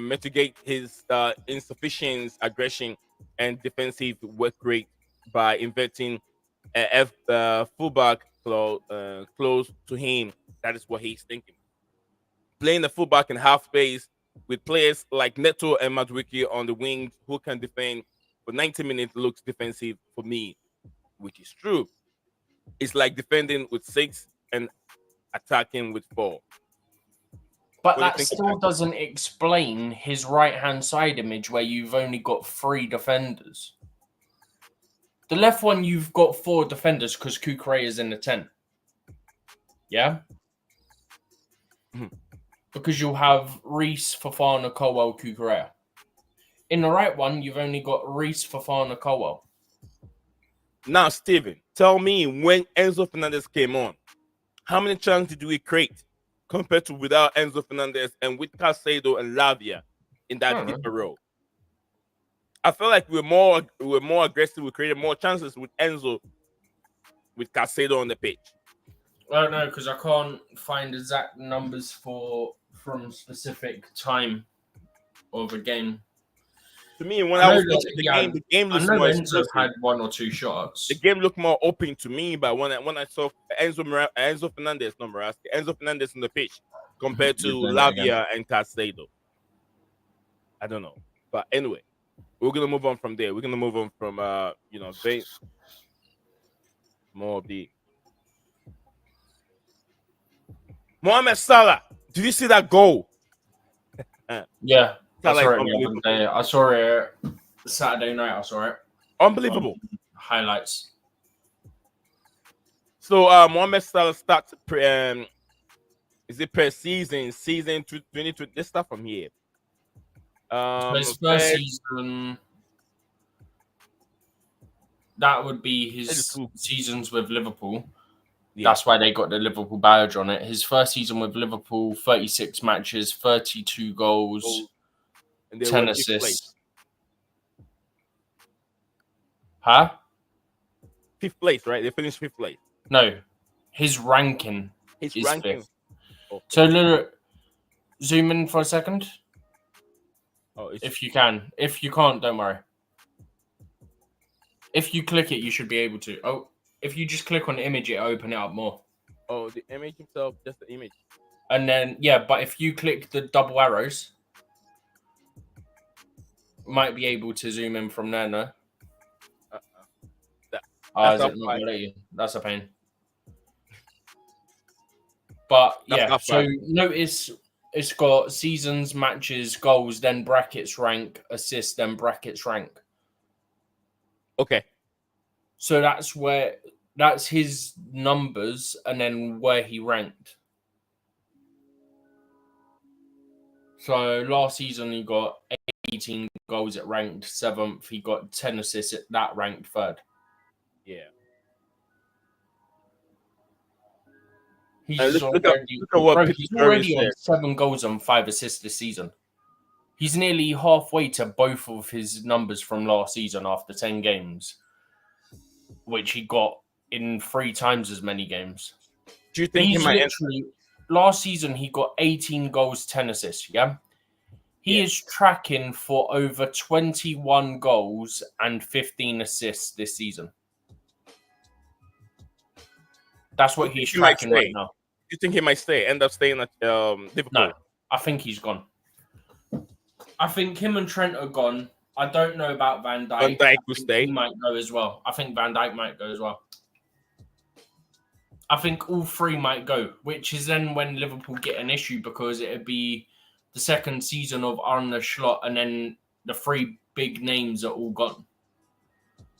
mitigate his insufficient aggression and defensive work rate by inverting fullback close to him. That is what he's thinking. Playing the fullback in half space with players like Neto and Madueke on the wings who can defend for 90 minutes looks defensive for me, which is true. It's like defending with 6 and attacking with 4. But that still doesn't explain his right-hand side image where you've only got 3 defenders. The left one, you've got 4 defenders because Cucurella is in the 10. Yeah? Because you'll have Reece, Fofana, Colwell, Cucurella. In the right one, you've only got Reece, Fofana, Colwell. Now, Steven, tell me when Enzo Fernandez came on, how many chances did we create compared to without Enzo Fernandez and with Caicedo and Lavia in that deeper role? I feel like we were more aggressive. We created more chances with Enzo, with Caicedo on the pitch. I don't know because I can't find exact numbers from specific time of a game. To me, when I was watching the game looked more Enzo had 1 or 2 shots. The game looked more open to me, but when I saw Enzo Fernandez on the pitch compared to Lavia and Caicedo, I don't know. But anyway, we're gonna move on from there. We're gonna move on from more of the Mohamed Salah. Did you see that goal? Yeah. I saw it Saturday night. I saw it. Unbelievable. Highlights. So Mohamed Salah starts is it per season 2020? Let's start from here. His first season, that would be his seasons with Liverpool. Yeah. That's why they got the Liverpool badge on it. His first season with Liverpool, 36 matches, 32 goals, and 10 assists. Huh? 5th place, right? They finished 5th place. No, his ranking is 5th. Okay. So, zoom in for a second. Oh, if you can. If you can't, don't worry. If you click it, you should be able to. Oh, if you just click on the image, it'll open it up more. Oh, the image itself, just the image. And then, but if you click the double arrows, might be able to zoom in from there, no? Is it not gonna let you? That's a pain. But so notice it's got seasons, matches, goals, then brackets rank, assists, then brackets rank. Okay. So that's his numbers and then where he ranked. So last season he got 18 goals at ranked 7th. He got 10 assists at that ranked 3rd. Yeah. He's already on 7 goals and 5 assists this season. He's nearly halfway to both of his numbers from last season after 10 games, which he got in 3 times as many games. Do you think last season he got 18 goals, 10 assists, yeah? He is tracking for over 21 goals and 15 assists this season. That's what he's tracking right now. You think he might end up staying at Liverpool? No, I think he's gone. I think him and Trent are gone. I don't know about Van Dijk. Van Dijk will stay. He might go as well. I think Van Dijk might go as well. I think all 3 might go, which is then when Liverpool get an issue because it would be the second season of Arne Slot and then the 3 big names are all gone.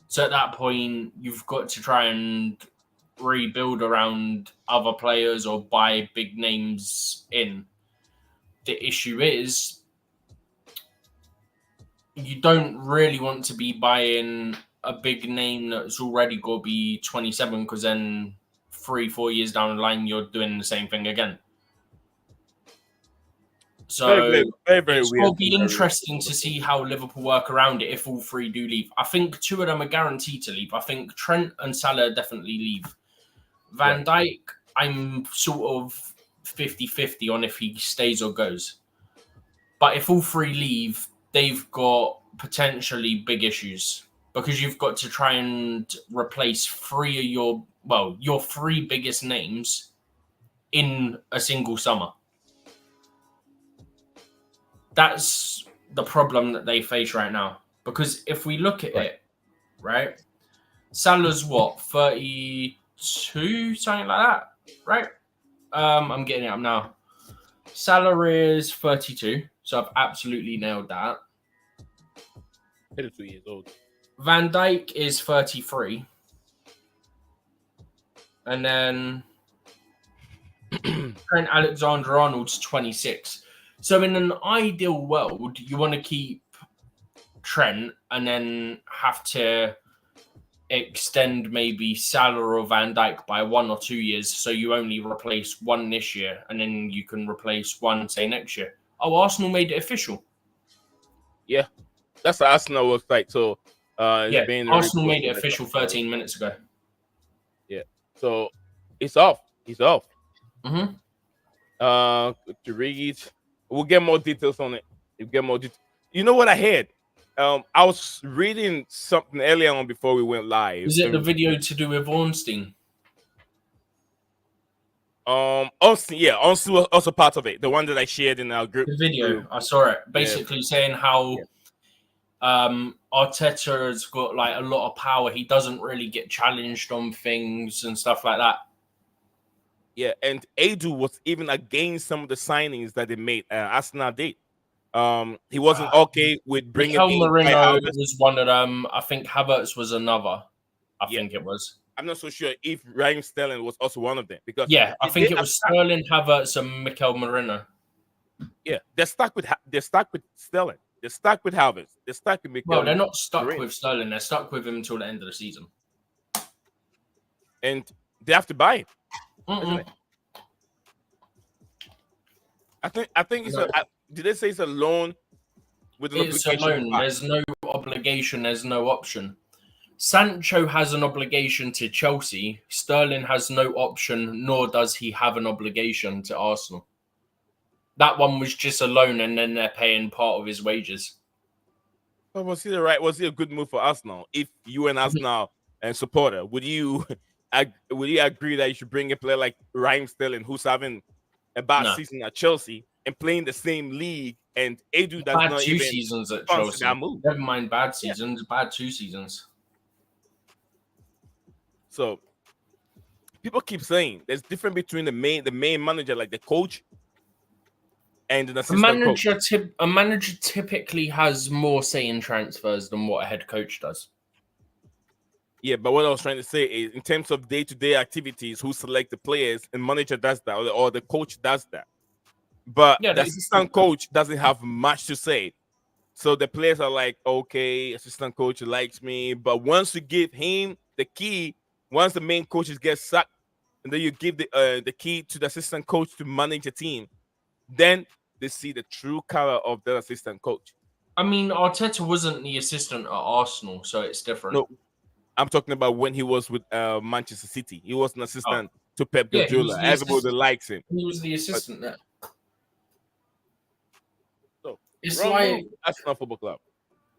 So at that point, you've got to try and rebuild around other players or buy big names in. The issue is you don't really want to be buying a big name that's already going to be 27 because then 3-4 years down the line, you're doing the same thing again. So very it's weird. going to be interesting to see how Liverpool work around it if all three do leave. I think 2 of them are guaranteed to leave. I think Trent and Salah definitely leave. Van Dijk, I'm sort of 50-50 on if he stays or goes. But if all three leave, they've got potentially big issues because you've got to try and replace 3 of your 3 biggest names in a single summer. That's the problem that they face right now. Because if we look at it, right? Salah's what, 32, something like that, right? I'm getting it up now. Salah is 32, so I've absolutely nailed that. 32 years old. Van Dijk is 33. And then Trent Alexander-Arnold's 26. So in an ideal world, you want to keep Trent and then have to extend maybe Salah or Van Dijk by 1 or 2 years, so you only replace one this year, and then you can replace one, say, next year. Oh, Arsenal made it official. Yeah, that's the Arsenal website. So, Arsenal made it official 13 minutes ago. Yeah, so it's off. He's off. Mm-hmm. To read, we'll get more details on it. We'll get more details. You know what I heard? I was reading something earlier on before we went live. Is it the video to do with Ornstein? Ornstein, yeah, Ornstein was also part of it. The one that I shared in our group. The video, I saw it. Basically saying how Arteta has got like a lot of power. He doesn't really get challenged on things and stuff like that. Yeah, and Edu was even against some of the signings that they made. Arsenal did. He wasn't okay with bringing Mikel in Merino was one of them. I think Havertz was another. I think it was. I'm not so sure if Raheem Sterling was also one of them because I think it was Sterling, Havertz, and Mikel Merino. Yeah, they're stuck with Sterling. They're stuck with Havertz. They're stuck with Mikel. Well, they're not stuck with Sterling. They're stuck with him until the end of the season, and they have to buy it. I think it's did they say it's a loan with an it's obligation? A loan. There's no obligation. There's no option. Sancho has an obligation to Chelsea. Sterling has no option, nor does he have an obligation to Arsenal. That one was just a loan, and then they're paying part of his wages. Well, was it a good move for Arsenal? If you and Arsenal and supporter, would you agree that you should bring a player like Raheem Sterling, who's having a bad season at Chelsea and playing the same league, and Edu does not even seasons at Chelsea. Never mind bad seasons, bad 2 seasons. So people keep saying there's difference between the main manager, like the coach, and an assistant coach. A manager typically has more say in transfers than what a head coach does. Yeah, but what I was trying to say is, in terms of day-to-day activities, who select the players, and manager does that, or the coach does that. But the assistant coach doesn't have much to say. So the players are like, okay, assistant coach likes me, but once you give him the key, once the main coaches get sacked, and then you give the key to the assistant coach to manage the team, then they see the true color of the assistant coach. I mean, Arteta wasn't the assistant at Arsenal, so it's different. No, I'm talking about when he was with Manchester City. He was an assistant to Pep Guardiola. Everybody likes him. He was the assistant there. So it's like Arsenal Football Club.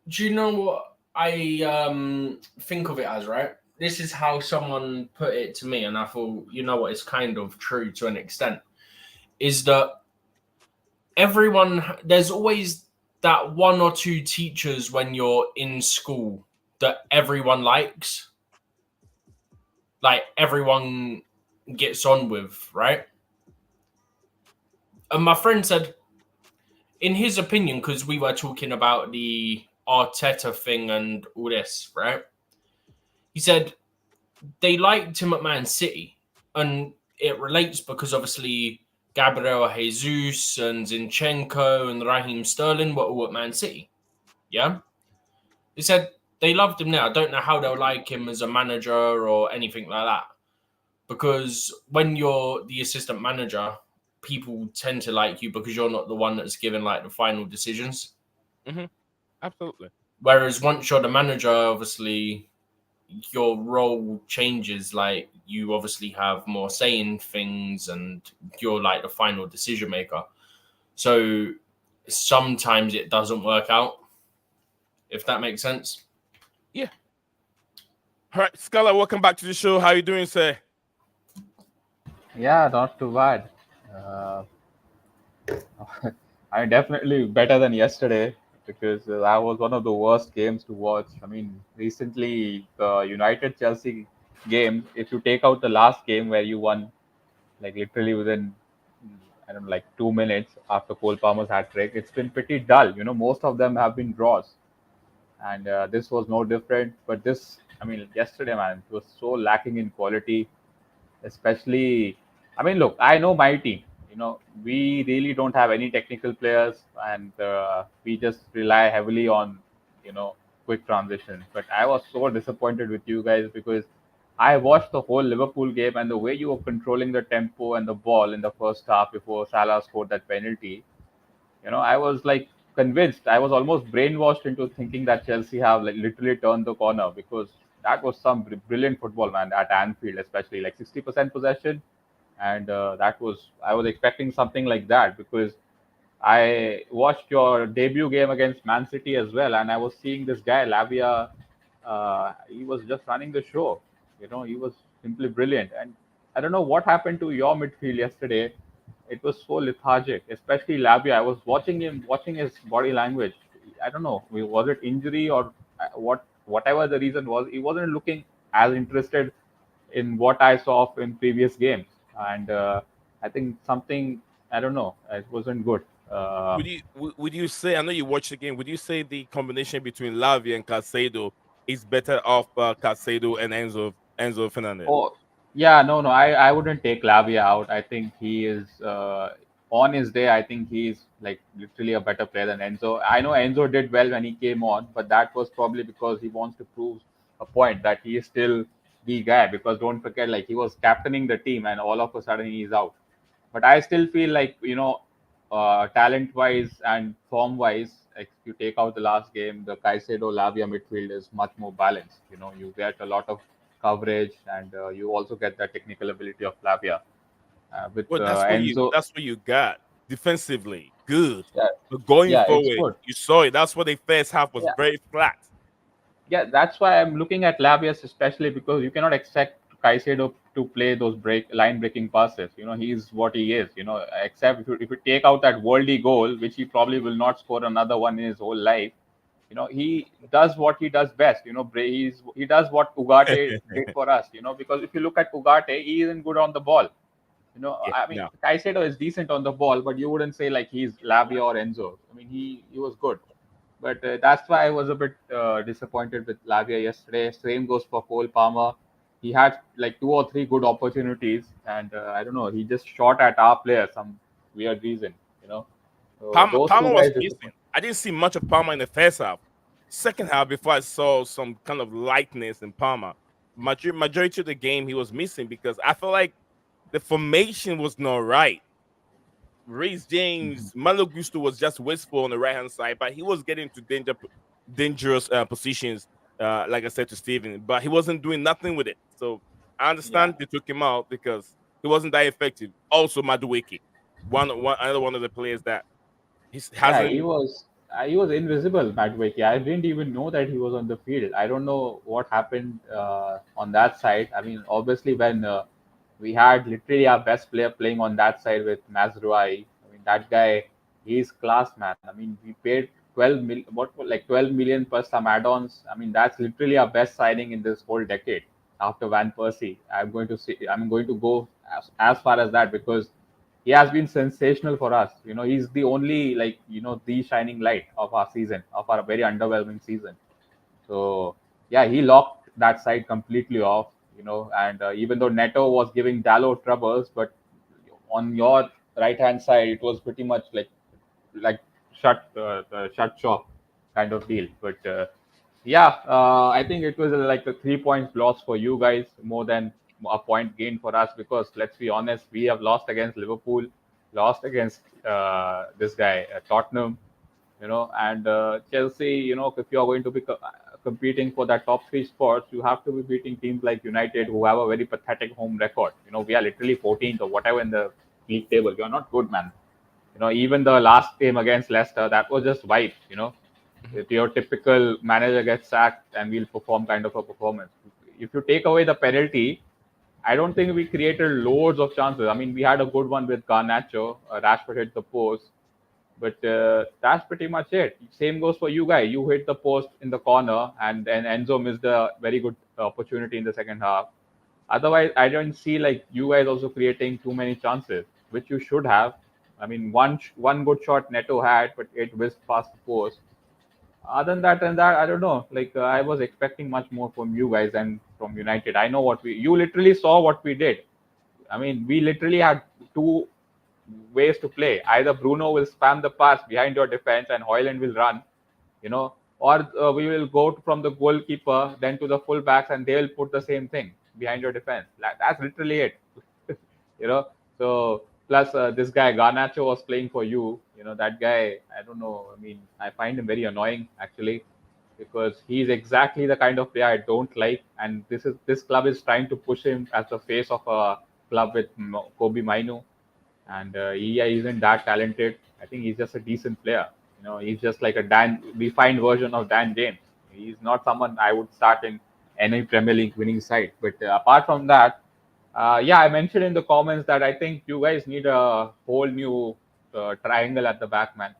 Do you know what I think of it as, right? This is how someone put it to me, and I thought, you know what, it's kind of true to an extent, is that there's always that 1 or 2 teachers when you're in school that everyone likes, like everyone gets on with, right? And my friend said, in his opinion, because we were talking about the Arteta thing and all this, right? He said, they liked him at Man City, and it relates because obviously Gabriel Jesus and Zinchenko and Raheem Sterling were all at Man City. Yeah, they said they loved him there. I don't know how they'll like him as a manager or anything like that, because when you're the assistant manager, people tend to like you because you're not the one that's given like the final decisions. Hmm. Absolutely. Whereas once you're the manager, obviously your role changes. Like you obviously have more say in things, and you're like the final decision maker. So sometimes it doesn't work out, if that makes sense. Yeah. All right, Scala, welcome back to the show. How you doing, sir? Yeah, not too bad. Uh, I mean, definitely better than yesterday because that was one of the worst games to watch. I mean, recently the United Chelsea game, if you take out the last game where you won, like literally within, I don't know, like 2 minutes after Cole Palmer's hat trick, it's been pretty dull. You know, most of them have been draws, and this was no different. But this, I mean, yesterday, man, it was so lacking in quality, especially. I mean, look, I know my team. You know, we really don't have any technical players, and we just rely heavily on, quick transitions. But I was so disappointed with you guys because I watched the whole Liverpool game, and the way you were controlling the tempo and the ball in the first half before Salah scored that penalty. I was like convinced. I was almost brainwashed into thinking that Chelsea have like literally turned the corner because that was some brilliant football, man, at Anfield, especially like 60% possession, and that was I was expecting something like that because I watched your debut game against Man City as well, and I was seeing this guy Lavia. He was just running the show. He was simply brilliant, and I don't know what happened to your midfield yesterday. It was so lethargic, especially Lavia. I was watching him, watching his body language. I don't know, was it injury or whatever the reason was. He wasn't looking as interested in what I saw in previous games, and I think something I don't know. It wasn't good. Would you say? I know you watched the game. Would you say the combination between Lavi and Caicedo is better off Caicedo and Enzo Fernandez? Oh, yeah, no. I wouldn't take Lavia out. I think he is on his day. I think he's like literally a better player than Enzo. I know Enzo did well when he came on, but that was probably because he wants to prove a point that he is still the guy. Because don't forget, like he was captaining the team, and all of a sudden he's out. But I still feel like talent wise and form wise, like if you take out the last game, the Caicedo Lavia midfield is much more balanced. You get a lot of coverage, and you also get the technical ability of Lavia. With Well, Enzo, that's what you got defensively. Good, yeah, but going yeah, it's forward, good. you saw it. That's what the first half was Yeah, very flat. yeah, that's why I'm looking at Labias especially because you cannot expect Caicedo to play those line breaking passes. He's what he is. Except if you take out that worldy goal, which he probably will not score another one in his whole life. He does what he does best. He does what Ugarte did for us. Because if you look at Ugarte, he isn't good on the ball. Yeah, I mean, no. Caicedo is decent on the ball, but you wouldn't say like he's Lavia or Enzo. I mean, he was good. But that's why I was a bit disappointed with Lavia yesterday. Same goes for Cole Palmer. He had like two or three good opportunities, and I don't know. He just shot at our player some weird reason. You know, so those two Palmer was guys missing. disappoint. I didn't see much of Palmer in the first half. Second half, before I saw some kind of lightness in Palmer, majority of the game he was missing because I felt like the formation was not right. Reece Mhm. James, Malo Gusto was just wasteful on the right hand side, but he was getting to dangerous positions. Like I said to Steven, but he wasn't doing nothing with it. So I Yeah, understand they took him out because he wasn't that effective. Also, Madueke, another one of the players that he yeah, hasn't. he was invisible, Matt. I didn't even know that he was on the field. I don't know what happened on that side. I mean, obviously when we had literally our best player playing on that side with Mazrouai. I mean, that guy, he's class, man. I mean, we paid 12 million plus some add-ons. I mean, that's literally our best signing in this whole decade after Van Persie. I'm going to go as far as that because he has been sensational for us. He's the only the shining light of our season, of our very underwhelming season. So yeah, he locked that side completely off. And even though Neto was giving Dalot troubles, but on your right hand side, it was pretty much like shut shop kind of deal. But yeah, I think it was like a 3 points loss for you guys more than a point gain for us, because let's be honest, we have lost against Liverpool, lost against this guy Tottenham, and Chelsea. If you are going to be competing for that top three spots, you have to be beating teams like United, who have a very pathetic home record. We are literally 14th or whatever in the league table. You are not good, man. Even the last game against Leicester, that was just wipe. If your typical manager gets sacked and we'll perform kind of a performance. If you take away the penalty, I don't think we created loads of chances. I mean, we had a good one with Garnacho. Rashford hit the post. But that's pretty much it. Same goes for you guys. You hit the post in the corner, and then Enzo missed a very good opportunity in the second half. Otherwise, I don't see like you guys also creating too many chances, which you should have. I mean, one good shot Neto had, but it whizzed past the post. Other than that, I don't know. Like I was expecting much more from you guys than from United. I know you literally saw what we did. I mean, we literally had two ways to play. Either Bruno will spam the pass behind your defense and Hoyland will run, or we will go from the goalkeeper then to the full backs and they will put the same thing behind your defense. That's literally it. you know. So plus this guy Garnacho was playing for you. That guy. I don't know. I mean, I find him very annoying actually, because he's exactly the kind of player I don't like. And this club is trying to push him as the face of a club with Kobe Mainu, and he isn't that talented. I think he's just a decent player. He's just like a refined version of Dan James. He's not someone I would start in any Premier League winning side. But apart from that, yeah, I mentioned in the comments that I think you guys need a whole new triangle at the back, man.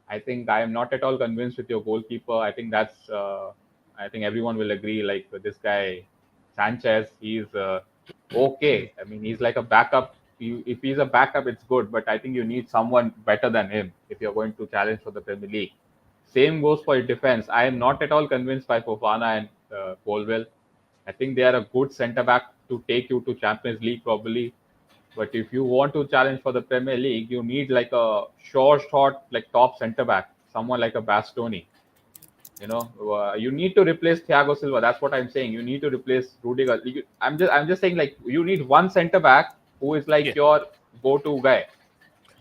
I think I am not at all convinced with your goalkeeper. I think I think everyone will agree. Like this guy, Sanchez, he's okay. I mean, he's like a backup. If he's a backup, it's good. But I think you need someone better than him if you're going to challenge for the Premier League. Same goes for defense. I am not at all convinced by Fofana and Colwell. I think they are a good centre back to take you to Champions League probably. But if you want to challenge for the Premier League, you need like a short, like top centre back, someone like a Bastoni. You need to replace Thiago Silva. That's what I'm saying. You need to replace Rudiger. I'm just saying like you need one centre back who is like your go-to guy.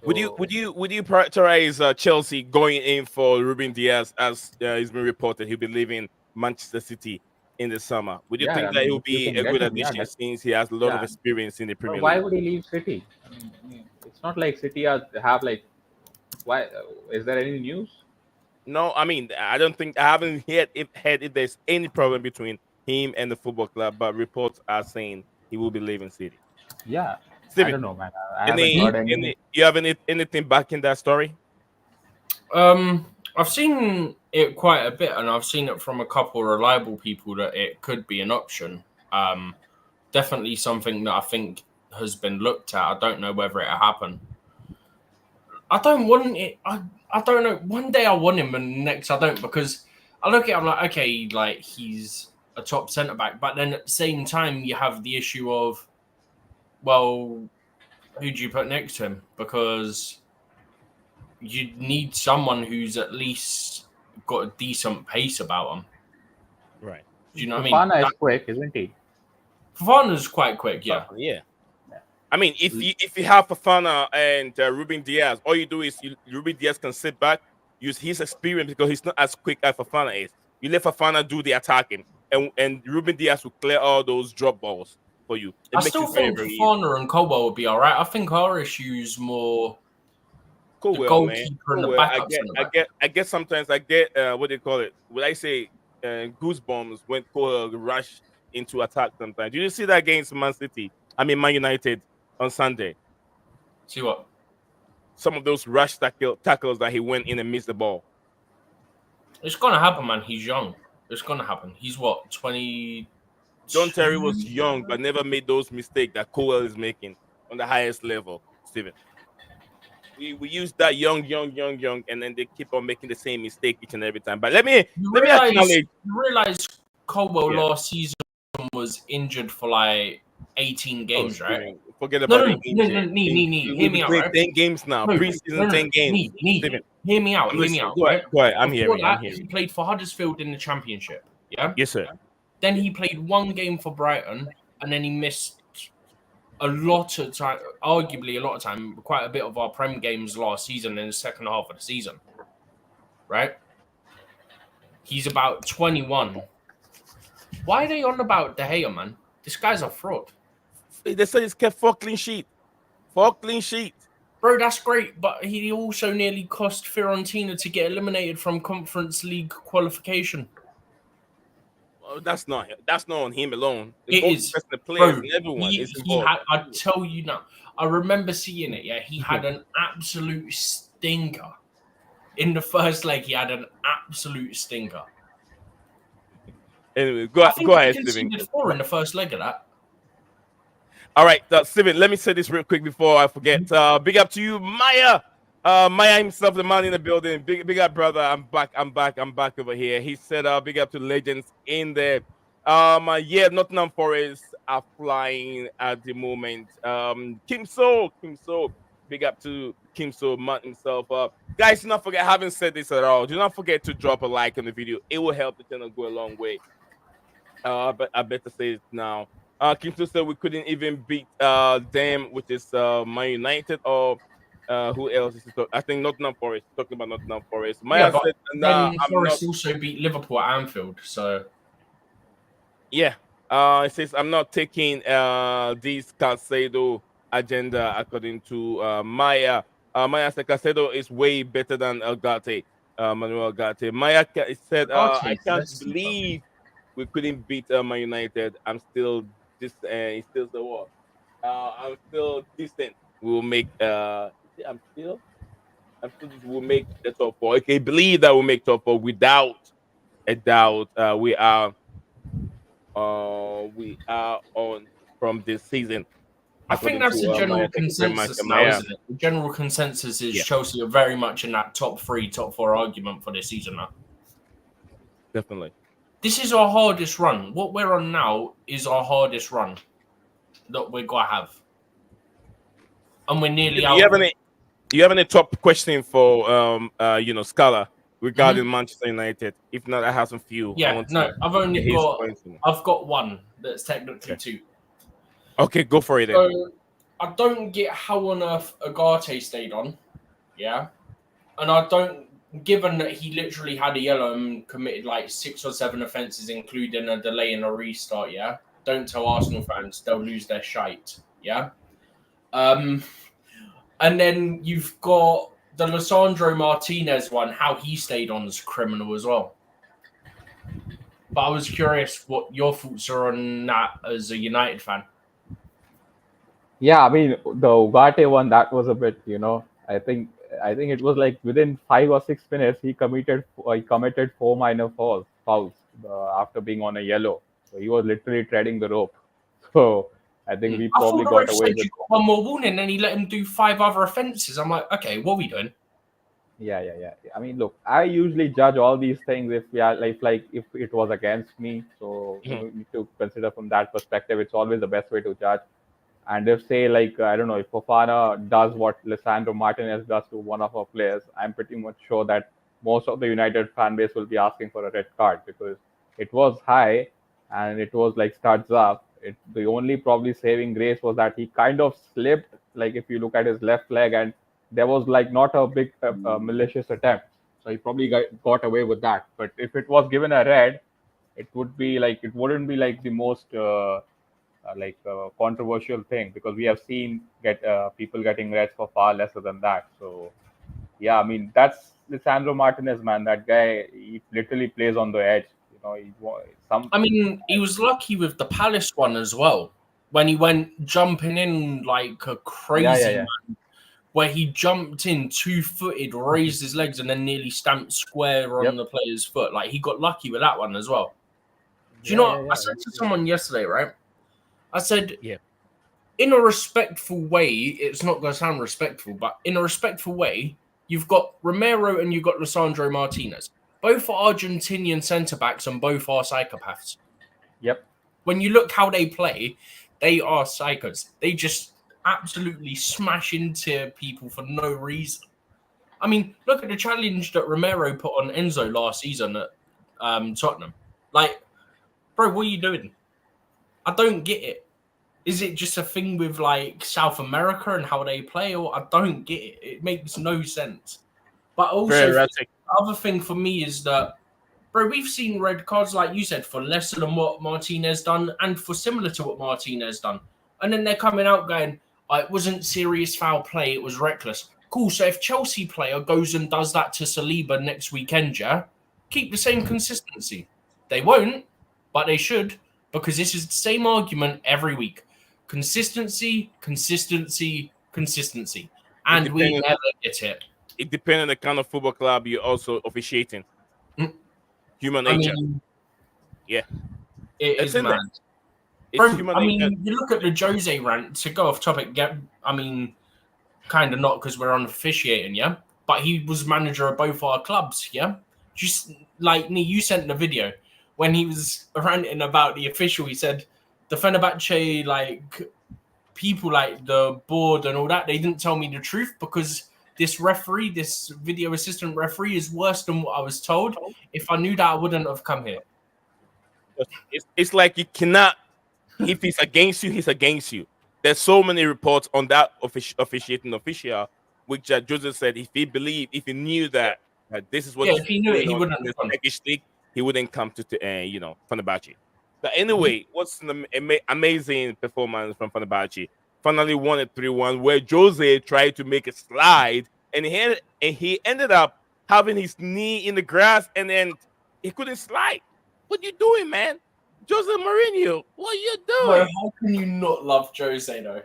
Would you prioritize Chelsea going in for Ruben Diaz, as it's been reported he'll be leaving Manchester City in the summer? Would you think that he'll be a good addition since he has a lot of experience in the Premier League? Why would he leave City? I mean, it's not like City have like. Why is there any news? No, I mean, I haven't heard if there's any problem between him and the football club, but reports are saying he will be leaving City. Yeah, Steven, I don't know, man. I haven't heard anything. You have anything back in that story? I've seen it quite a bit, and I've seen it from a couple of reliable people that it could be an option. Definitely something that I think has been looked at. I don't know whether it'll happen. I don't want it. I don't know. One day I want him, and next I don't, because I look at him like, okay, like he's a top centre back, but then at the same time you have the issue of, well, who do you put next to him? Because you need someone who's at least got a decent pace about him. Right. Do you know what I mean? Fofana is quick, isn't he? Fofana's quite quick, yeah. Yeah. I mean, if you have Fofana and Ruben Diaz, all you do is Ruben Diaz can sit back, use his experience, because he's not as quick as Fofana is. You let Fofana do the attacking, and Ruben Diaz will clear all those drop balls for you. I still think Fofana and Colwell would be all right. I think our issue is more the goalkeeper and the backup. I get sometimes I get what do you call it? Would I say goosebumps when Colwell rush into attack sometimes? Did you see that against Man United on Sunday? See what? Some of those rush tackles that he went in and missed the ball. It's gonna happen, man. He's young. It's gonna happen. He's what, 20? John Terry was young, but never made those mistakes that Colwell is making on the highest level, Steven. We use that young, and then they keep on making the same mistake each and every time. But let me acknowledge. You realize Colwell last season Ederson was injured for like 18 games, right? Steven, forget No, about no, the no, no, injury. no, knee. Hear We've me been out, playing right? 10 games now. No, Preseason 10 games. knee. Steven, Hear me out. I'm Hear me listening. out, Go ahead. right? Go ahead. I'm Before hearing. I'm that, hearing. he played for Huddersfield in the Championship. Yeah. Yes, sir. Then he played one game for Brighton, and then he missed a lot of time, arguably a lot of time, quite a bit of our Prem games last season in the second half of the season. Right? He's about 21. Why are they on about De Gea, man? This guy's a fraud. They said he's kept 4 clean sheets. 4 clean sheets. Bro, that's great, but he also nearly cost Fiorentina to get eliminated from Conference League qualification. Well, that's not on him alone. The It goal is, the players bro. and everyone is He involved. had. I tell you now. I remember seeing it. Yeah, he had an absolute stinker in the first leg. He had an absolute stinker. Anyway, I go think ahead, he Steven. conceded 4 in the first leg of that. All right, Steven, let me say this real quick before I forget. Big up to you, Maya. Maya himself, the man in the building. Big up, brother. I'm back over here. He said, big up to legends in there. Yeah, Nottingham Forest are flying at the moment. Kim So. Big up to Kim So, man himself. Guys, do not forget, I haven't said this at all. Do not forget to drop a like on the video. It will help the channel go a long way. But I better say it now. Kim So said we couldn't even beat them, which is Man United or who else is it? I think Nottingham Forest. Talking about Nottingham Forest. Maya Yeah, but said, "Nah, I'm not." Forest also beat Liverpool at Anfield, so Yeah. It says I'm not taking this Caicedo agenda according to Maya. Maya said Caicedo is way better than Gate, Manuel Gate. Maya said, I can't believe we couldn't beat Man United. I'm still this. He still the what? I'm still decent. We'll make. I'm still. We'll make the top 4. Okay, believe that we'll make top 4 without a doubt. We are on from this season. I think that's a general consensus now, isn't it? The general consensus is Chelsea are very much in that top 3, top 4 argument for this season now. Definitely. This is our hardest run. What we're on now is our hardest run that we're gonna have, and we're nearly out. Do you have any top question for Scala regarding Manchester United? If not, I have some few. Yeah, no, I've got one that's technically 2. Okay, go for it then. So I don't get how on earth Agate stayed on. Yeah. And I don't, given that he literally had a yellow and committed like 6 or 7 offences, including a delay and a restart, yeah? Don't tell Arsenal fans, they'll lose their shite, yeah? And then you've got the Lisandro Martinez one, how he stayed on is criminal as well. But I was curious what your thoughts are on that as a United fan. Yeah, I mean the Ugarte one, that was a bit, I think it was like within 5 or 6 minutes he committed 4 minor fouls after being on a yellow. So he was literally treading the rope. So I think we probably got away with one more warning, and he let him do 5 other offences. I'm like, okay, what are we doing? Yeah. I mean, look, I usually judge all these things if we are like if it was against me. So you need to consider from that perspective. It's always the best way to judge. And if say like I don't know, if Fofana does what Lisandro Martinez does to one of our players, I'm pretty much sure that most of the United fan base will be asking for a red card because it was high and it was like starts up. The only probably saving grace was that he kind of slipped. Like if you look at his left leg, and there was like not a big malicious attempt, so he probably got away with that. But if it was given a red, it wouldn't be like the most controversial thing because we have seen people getting reds for far lesser than that. So yeah, I mean that's Lisandro Martinez, man. That guy, he literally plays on the edge. I mean, he was lucky with the Palace one as well when he went jumping in like a crazy man, where he jumped in 2-footed, raised his legs, and then nearly stamped square on the player's foot. Like he got lucky with that one as well. Do you know what I said to someone yesterday, right? I said, in a respectful way, it's not going to sound respectful, but in a respectful way, you've got Romero and you've got Lisandro Martinez. Both are Argentinian centre-backs and both are psychopaths. Yep. When you look how they play, they are psychos. They just absolutely smash into people for no reason. I mean, look at the challenge that Romero put on Enzo last season at Tottenham. Like, bro, what are you doing? I don't get it. Is it just a thing with like South America and how they play, or I don't get it? It makes no sense. But also, the other thing for me is that, bro, we've seen red cards, like you said, for lesser than what Martinez done and for similar to what Martinez done. And then they're coming out going, oh, it wasn't serious foul play, it was reckless. Cool, so if Chelsea player goes and does that to Saliba next weekend, yeah, keep the same consistency. They won't, but they should, because this is the same argument every week. Consistency, consistency, consistency. And we never get it. It depends on the kind of football club you're also officiating. Human nature. Yeah. It is mad. Bro, I mean, you look at the Jose rant, to go off topic, kind of not because we're on officiating, yeah? But he was manager of both our clubs, yeah? Just like you sent the video when he was ranting about the official. He said the Fenerbahce, like people like the board and all that, they didn't tell me the truth because this referee, this video assistant referee, is worse than what I was told. If I knew that, I wouldn't have come here. It's like you cannot, if he's against you, he's against you. There's so many reports on that officiating official, which Joseph said if he knew that this is what if he knew it, he wouldn't have come. He wouldn't come to Fenerbahce. But anyway, what's an amazing performance from Fenerbahce? Finally won it 3-1, where Jose tried to make a slide, and he ended up having his knee in the grass, and then he couldn't slide. What you doing, man? Jose Mourinho, what are you doing? Bro, how can you not love Jose, though?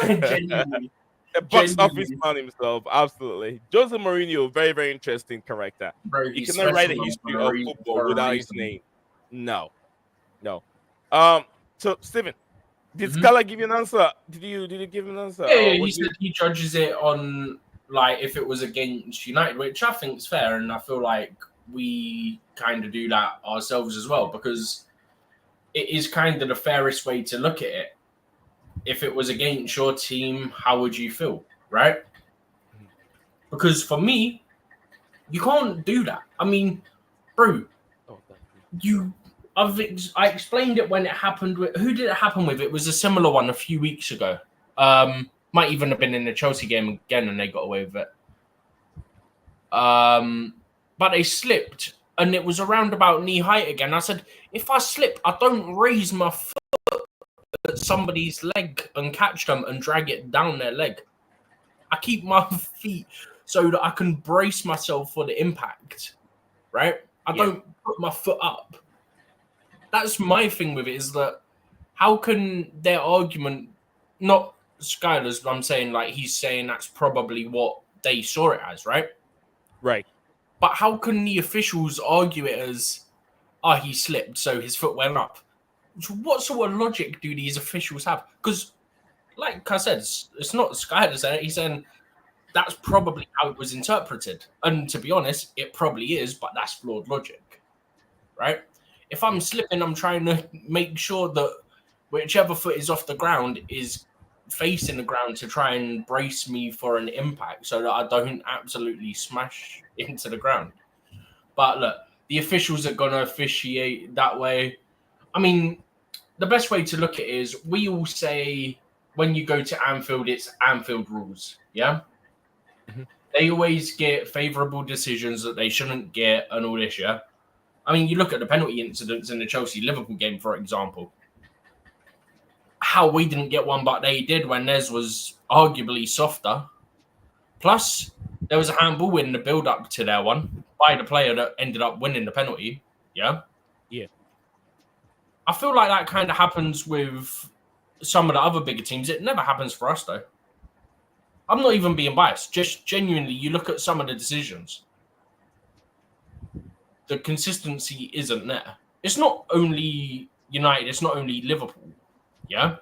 Genuinely. The box office man himself, absolutely. Jose Mourinho, very, very interesting character. Bro, he cannot write a history of football without his name. No. So, Steven, did Scala give you an answer? Did you give him an answer? Yeah, he said he judges it on like if it was against United, which I think is fair, and I feel like we kind of do that ourselves as well, because it is kind of the fairest way to look at it. If it was against your team, how would you feel, right? Because for me, you can't do that. I mean, bro, I explained it when it happened with, who did it happen with? It was a similar one a few weeks ago. Might even have been in the Chelsea game again and they got away with it. But they slipped and it was around about knee height again. I said, if I slip, I don't raise my foot at somebody's leg and catch them and drag it down their leg. I keep my feet so that I can brace myself for the impact, right? I don't put my foot up. That's my thing with it, is that how can their argument, not Skylar's, I'm saying like he's saying that's probably what they saw it as, right? Right. But how can the officials argue it as, he slipped, so his foot went up? What sort of logic do these officials have? Because, like I said, it's not Skylar saying it. He's saying that's probably how it was interpreted. And to be honest, it probably is, but that's flawed logic, right? If I'm slipping, I'm trying to make sure that whichever foot is off the ground is facing the ground to try and brace me for an impact so that I don't absolutely smash into the ground. But look, the officials are going to officiate that way. I mean, the best way to look at it is we all say when you go to Anfield, it's Anfield rules, yeah? Mm-hmm. They always get favourable decisions that they shouldn't get and all this, yeah? I mean, you look at the penalty incidents in the Chelsea-Liverpool game, for example. How we didn't get one, but they did when theirs was arguably softer. Plus, there was a handball in the build-up to their one by the player that ended up winning the penalty. Yeah? Yeah. I feel like that kind of happens with some of the other bigger teams. It never happens for us, though. I'm not even being biased. Just genuinely, you look at some of the decisions. The consistency isn't there. It's not only United, it's not only Liverpool. Yeah?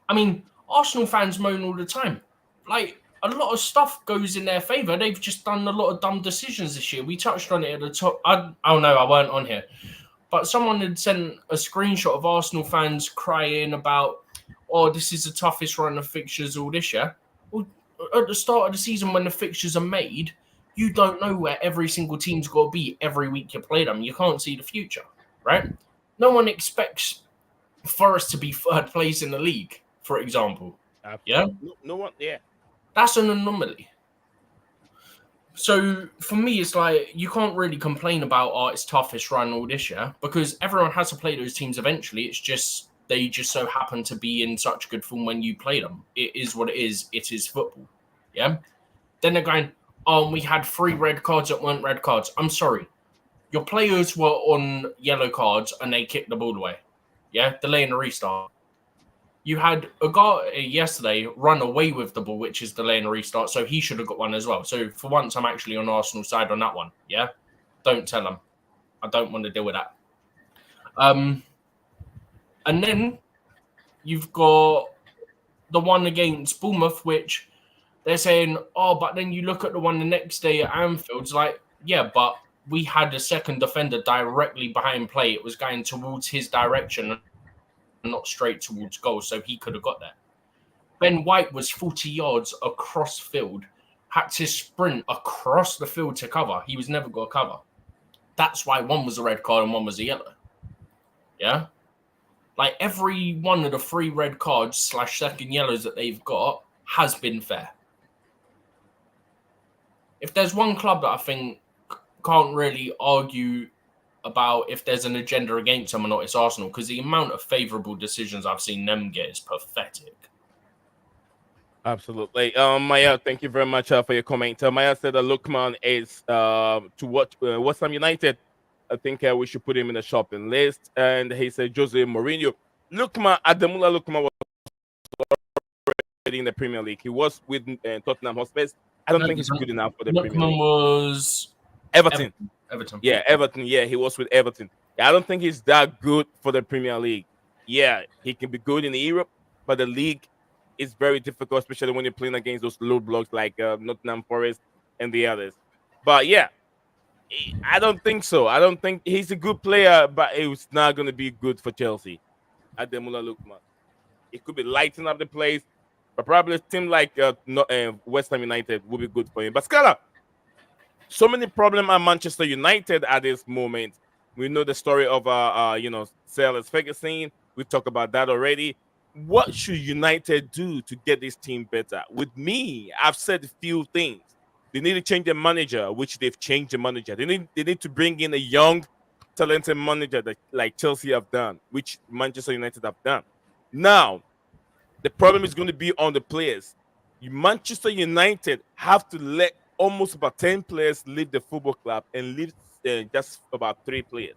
I mean, Arsenal fans moan all the time. Like, a lot of stuff goes in their favour. They've just done a lot of dumb decisions this year. We touched on it at the top. I weren't on here. But someone had sent a screenshot of Arsenal fans crying about, oh, this is the toughest run of fixtures all this year. Well, at the start of the season when the fixtures are made, you don't know where every single team's got to be every week you play them. You can't see the future, right? No one expects Forest to be third place in the league, for example. Yeah? No one, yeah. That's an anomaly. So for me, it's like you can't really complain about it's toughest run all this year because everyone has to play those teams eventually. It's just they just so happen to be in such good form when you play them. It is what it is. It is football. Yeah. Then they're going, oh, we had 3 red cards that weren't red cards. I'm sorry. Your players were on yellow cards and they kicked the ball away. Yeah. Delaying the restart. You had a guy yesterday run away with the ball, which is delaying a restart, so he should have got one as well. So for once, I'm actually on Arsenal's side on that one. Yeah, don't tell him. I don't want to deal with that. And then you've got the one against Bournemouth, which they're saying, oh, but then you look at the one the next day at Anfield. It's like, yeah, but we had a second defender directly behind play. It was going towards his direction, not straight towards goal, so he could have got there. Ben White was 40 yards across field, had to sprint across the field to cover. He was never going to cover. That's why one was a red card and one was a yellow. Yeah? Like every one of the 3 red cards / second yellows that they've got has been fair. If there's one club that I think can't really argue about if there's an agenda against them or not, it's Arsenal, because the amount of favourable decisions I've seen them get is pathetic. Absolutely. Maya, thank you very much for your comment. Maya said that Lookman is to watch West Ham United. I think we should put him in the shopping list. And he said Jose Mourinho. Ademola Lookman was already in the Premier League. He was with Tottenham Hotspur. I don't think he's good enough for the Premier League. Lookman was Everton. Everton. Yeah, Everton. Yeah, he was with Everton. Yeah, I don't think he's that good for the Premier League. Yeah, he can be good in Europe, but the league is very difficult, especially when you're playing against those low blocks like Nottingham Forest and the others. But yeah, I don't think so. I don't think he's a good player, but it's not going to be good for Chelsea. Ademola Lookman. It could be lighting up the place, but probably a team like West Ham United will be good for him. But Scala, so many problems at Manchester United at this moment. We know the story of Sir Alex Ferguson. We talked about that already. What should United do to get this team better? With me, I've said a few things. They need to change the manager, which they've changed the manager. They need to bring in a young, talented manager that like Chelsea have done, which Manchester United have done. Now, the problem is going to be on the players. Manchester United have to let almost about 10 players leave the football club and leave just about 3 players.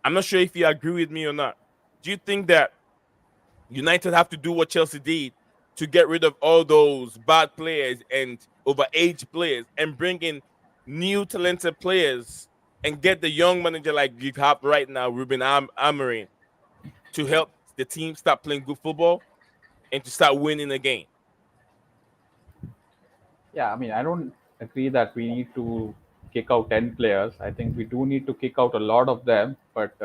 I'm not sure if you agree with me or not. Do you think that United have to do what Chelsea did to get rid of all those bad players and overage players and bring in new talented players and get the young manager like you have right now, Ruben Amorim, to help the team start playing good football and to start winning again? Yeah, I mean, I don't agree that we need to kick out 10 players. I think we do need to kick out a lot of them, but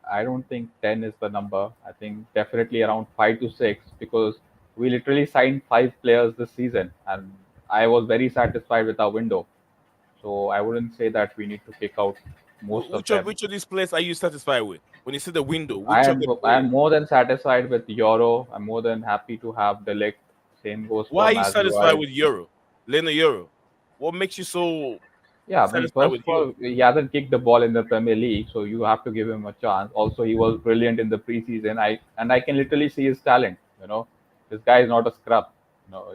I don't think 10 is the number. I think definitely around 5 to 6, because we literally signed 5 players this season, and I was very satisfied with our window. So I wouldn't say that we need to kick out most of them. Which of these players are you satisfied with? When you see the window, I am more than satisfied with Euro. I'm more than happy to have Delict. Same goes for Why are you Mazzuai. satisfied with Euro? Leno Euro. What makes you so satisfied with all, he hasn't kicked the ball in the Premier League, so you have to give him a chance. Also, he was brilliant in the preseason. I can literally see his talent. This guy is not a scrub.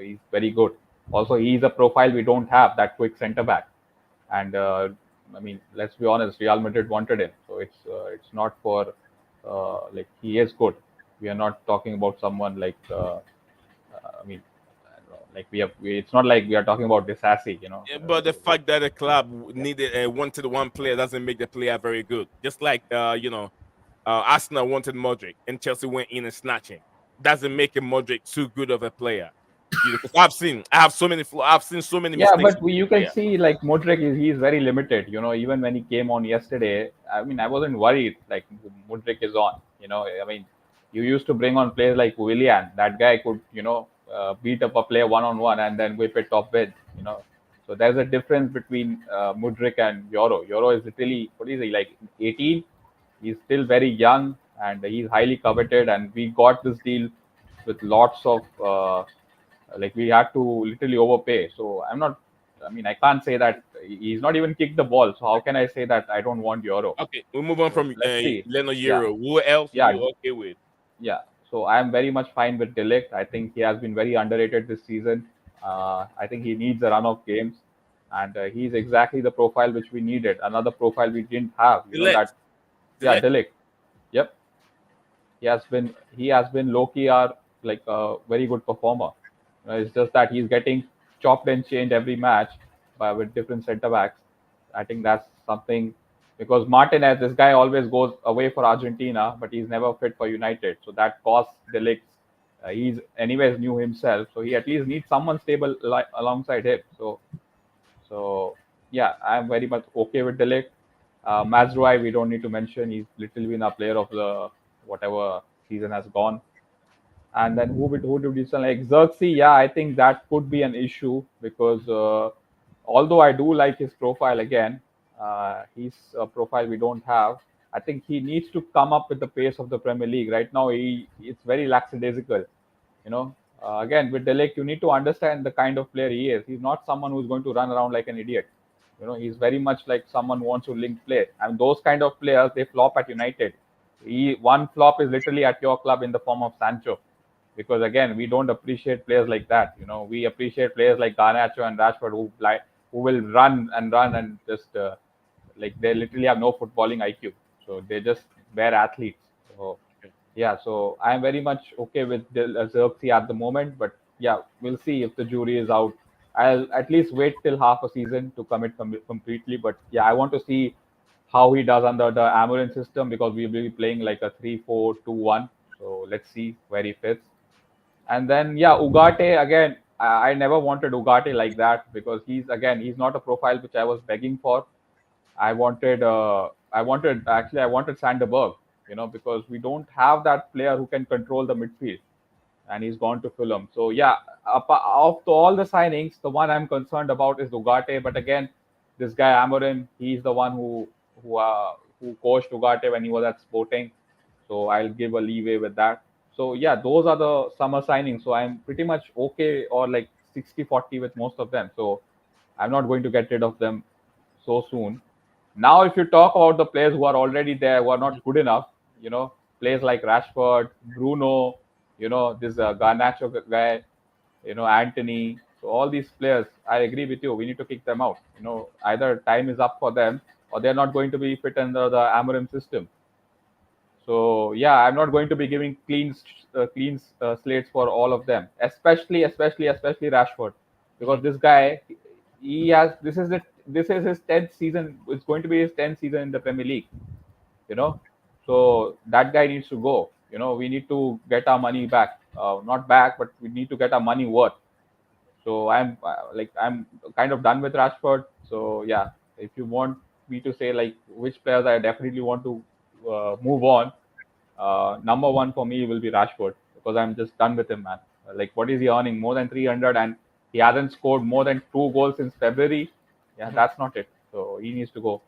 He's very good. Also, he's a profile we don't have, that quick centre back. And I mean, let's be honest, Real Madrid wanted him, so it's not for like he is good. We are not talking about someone like I mean, I don't know, like it's not like we are talking about Disassi, Yeah, but the fact that the club needed wanted one player doesn't make the player very good. Just like Arsenal wanted Modric and Chelsea went in and snatched him. Doesn't make him Modric too good of a player. Because I have so many, I've seen so many Yeah, mistakes but from this you can player. see like Mudryk he's very limited. Even when he came on yesterday, I mean, I wasn't worried. Like Mudryk is on. I mean, you used to bring on players like Willian. That guy could beat up a player one on one and then whip it top with. So there's a difference between Mudryk and Euro. Euro is literally, what is he, like 18? He's still very young and he's highly coveted. And we got this deal with lots of like we had to literally overpay. So I'm not. I mean, I can't say that he's not even kicked the ball. So how can I say that I don't want Euro? Okay, we move on So from let's see. Leno Yeah, Euro. Who else are yeah, you okay with? yeah. So I'm very much fine with Delict. I think he has been very underrated this season. I think he needs a run of games, and he's exactly the profile which we needed. Another profile we didn't have. Delect. That. Yeah, Delect. Delict. Yep. He has been low key our like a very good performer. It's just that he's getting chopped and changed every match with different centre backs. I think that's something because Martinez, this guy always goes away for Argentina, but he's never fit for United. So that costs Delict. He's anyways new himself, so he at least needs someone stable alongside him. So yeah, I'm very much okay with Delict. Mazrui, we don't need to mention. He's literally been a player of the whatever season has gone. And then who did you sell? Like Xerxes, yeah, I think that could be an issue because although I do like his profile again, his profile we don't have. I think he needs to come up with the pace of the Premier League. Right now, it's very lackadaisical. Again with Delict, you need to understand the kind of player he is. He's not someone who's going to run around like an idiot. He's very much like someone who wants to link play. And those kind of players, they flop at United. One flop is literally at your club in the form of Sancho because again we don't appreciate players like that. We appreciate players like Garnacho and Rashford who will run and just like they literally have no footballing IQ, so they just bare athletes. So yeah, so I'm very much okay with Xerxes at the moment, but yeah, we'll see if the jury is out. I'll at least wait till half a season to commit completely, but yeah, I want to see how he does under the Amorim system because we will be playing like a 3-4-2-1. So let's see where he fits. And then yeah, Ugarte again. I never wanted Ugarte like that because he's not a profile which I was begging for. I wanted Sanderberg, because we don't have that player who can control the midfield, and he's gone to Fulham. So yeah, of all the signings, the one I'm concerned about is Ugarte. But again, this guy Amorim, he's the one who coached Ugarte when he was at Sporting. So I'll give a leeway with that. So yeah, those are the summer signings. So I'm pretty much okay or like 60-40 with most of them. So I'm not going to get rid of them so soon. Now, if you talk about the players who are already there, who are not good enough, players like Rashford, Bruno, this Garnacho guy, Anthony. So all these players, I agree with you. We need to kick them out. Either time is up for them, or they're not going to be fit under the Amorim system. So yeah, I'm not going to be giving clean slates for all of them, especially Rashford, because this guy, he has this is his 10th season. It's going to be his 10th season in the Premier League. You know, so that guy needs to go. We need to get our money back. Not back, but we need to get our money worth. So I'm kind of done with Rashford. So yeah, if you want me to say like which players I definitely want to move on, number one for me will be Rashford because I'm just done with him, man. Like, what is he earning? More than 300, and he hasn't scored more than 2 goals since February. Yeah, that's not it. So he needs to go.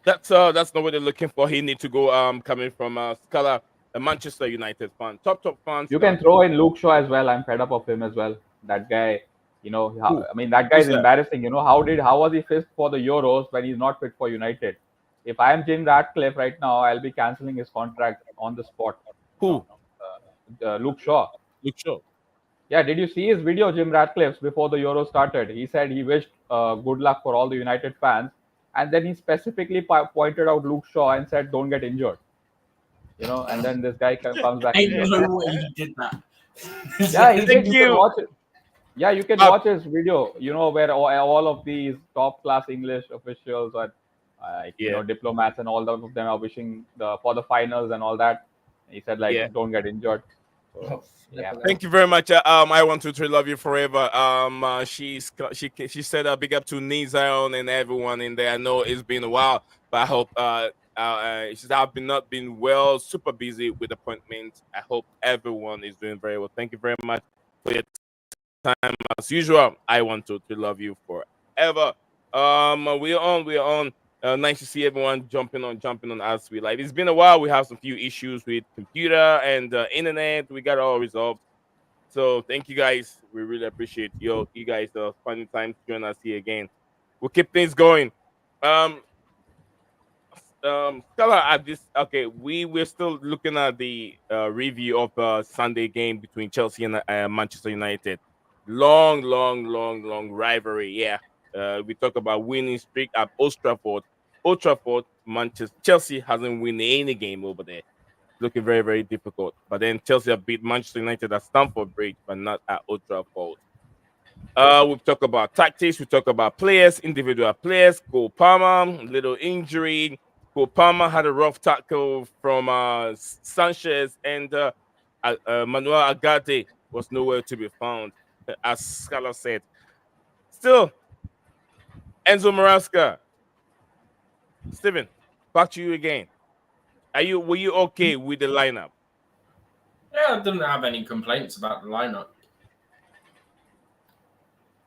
That's not what they're looking for. He need to go coming from Scala, a Manchester United fan. Top fans. You can throw in Luke Shaw as well. I'm fed up of him as well. That guy, Who? I mean, that guy Who's is that? embarrassing. How was he fit for the Euros when he's not fit for United? If I am Jim Ratcliffe right now, I'll be cancelling his contract on the spot. Who? Luke Shaw. Luke Shaw. Yeah, did you see his video, Jim Ratcliffe's, before the Euro started? He said he wished good luck for all the United fans, and then he specifically pointed out Luke Shaw and said, "Don't get injured." And then this guy comes back I injured. know way he did that. Yeah, he did. Thank You can you. watch it. Yeah, you can Uh, watch his video. Where all of these top class English officials and Yeah. diplomats and all of them are wishing for the finals and all that. He said Yeah. like, "Don't get injured." Yeah, Thank you very much. I want to love you forever. She said big up to Nee Zion and everyone in there. I know it's been a while, but I hope she said I've been not been well, super busy with appointments. I hope everyone is doing very well. Thank you very much for your time as usual. I want to love you forever. We're on. We're on. Nice to see everyone jumping on as we live. It's been a while. We have some few issues with computer and internet. We got it all resolved. So thank you guys. We really appreciate you guys finding time to join us here again. We'll keep things going. Um, Stella, at this okay, we're still looking at the review of Sunday game between Chelsea and Manchester United. Long rivalry. Yeah, we talk about winning streak at Old Trafford. Old Trafford, Manchester Chelsea hasn't won any game over there. Looking very difficult. But then Chelsea have beat Manchester United at Stamford Bridge, but not at Old Trafford. We've talked about tactics. We talk about players, individual players. Cole Palmer, little injury. Cole Palmer had a rough tackle from Sanchez, and Manuel Agate was nowhere to be found, as Scala said. Still, Enzo Maresca. Steven, back to you again. Were you okay with the lineup? Yeah, I didn't have any complaints about the lineup.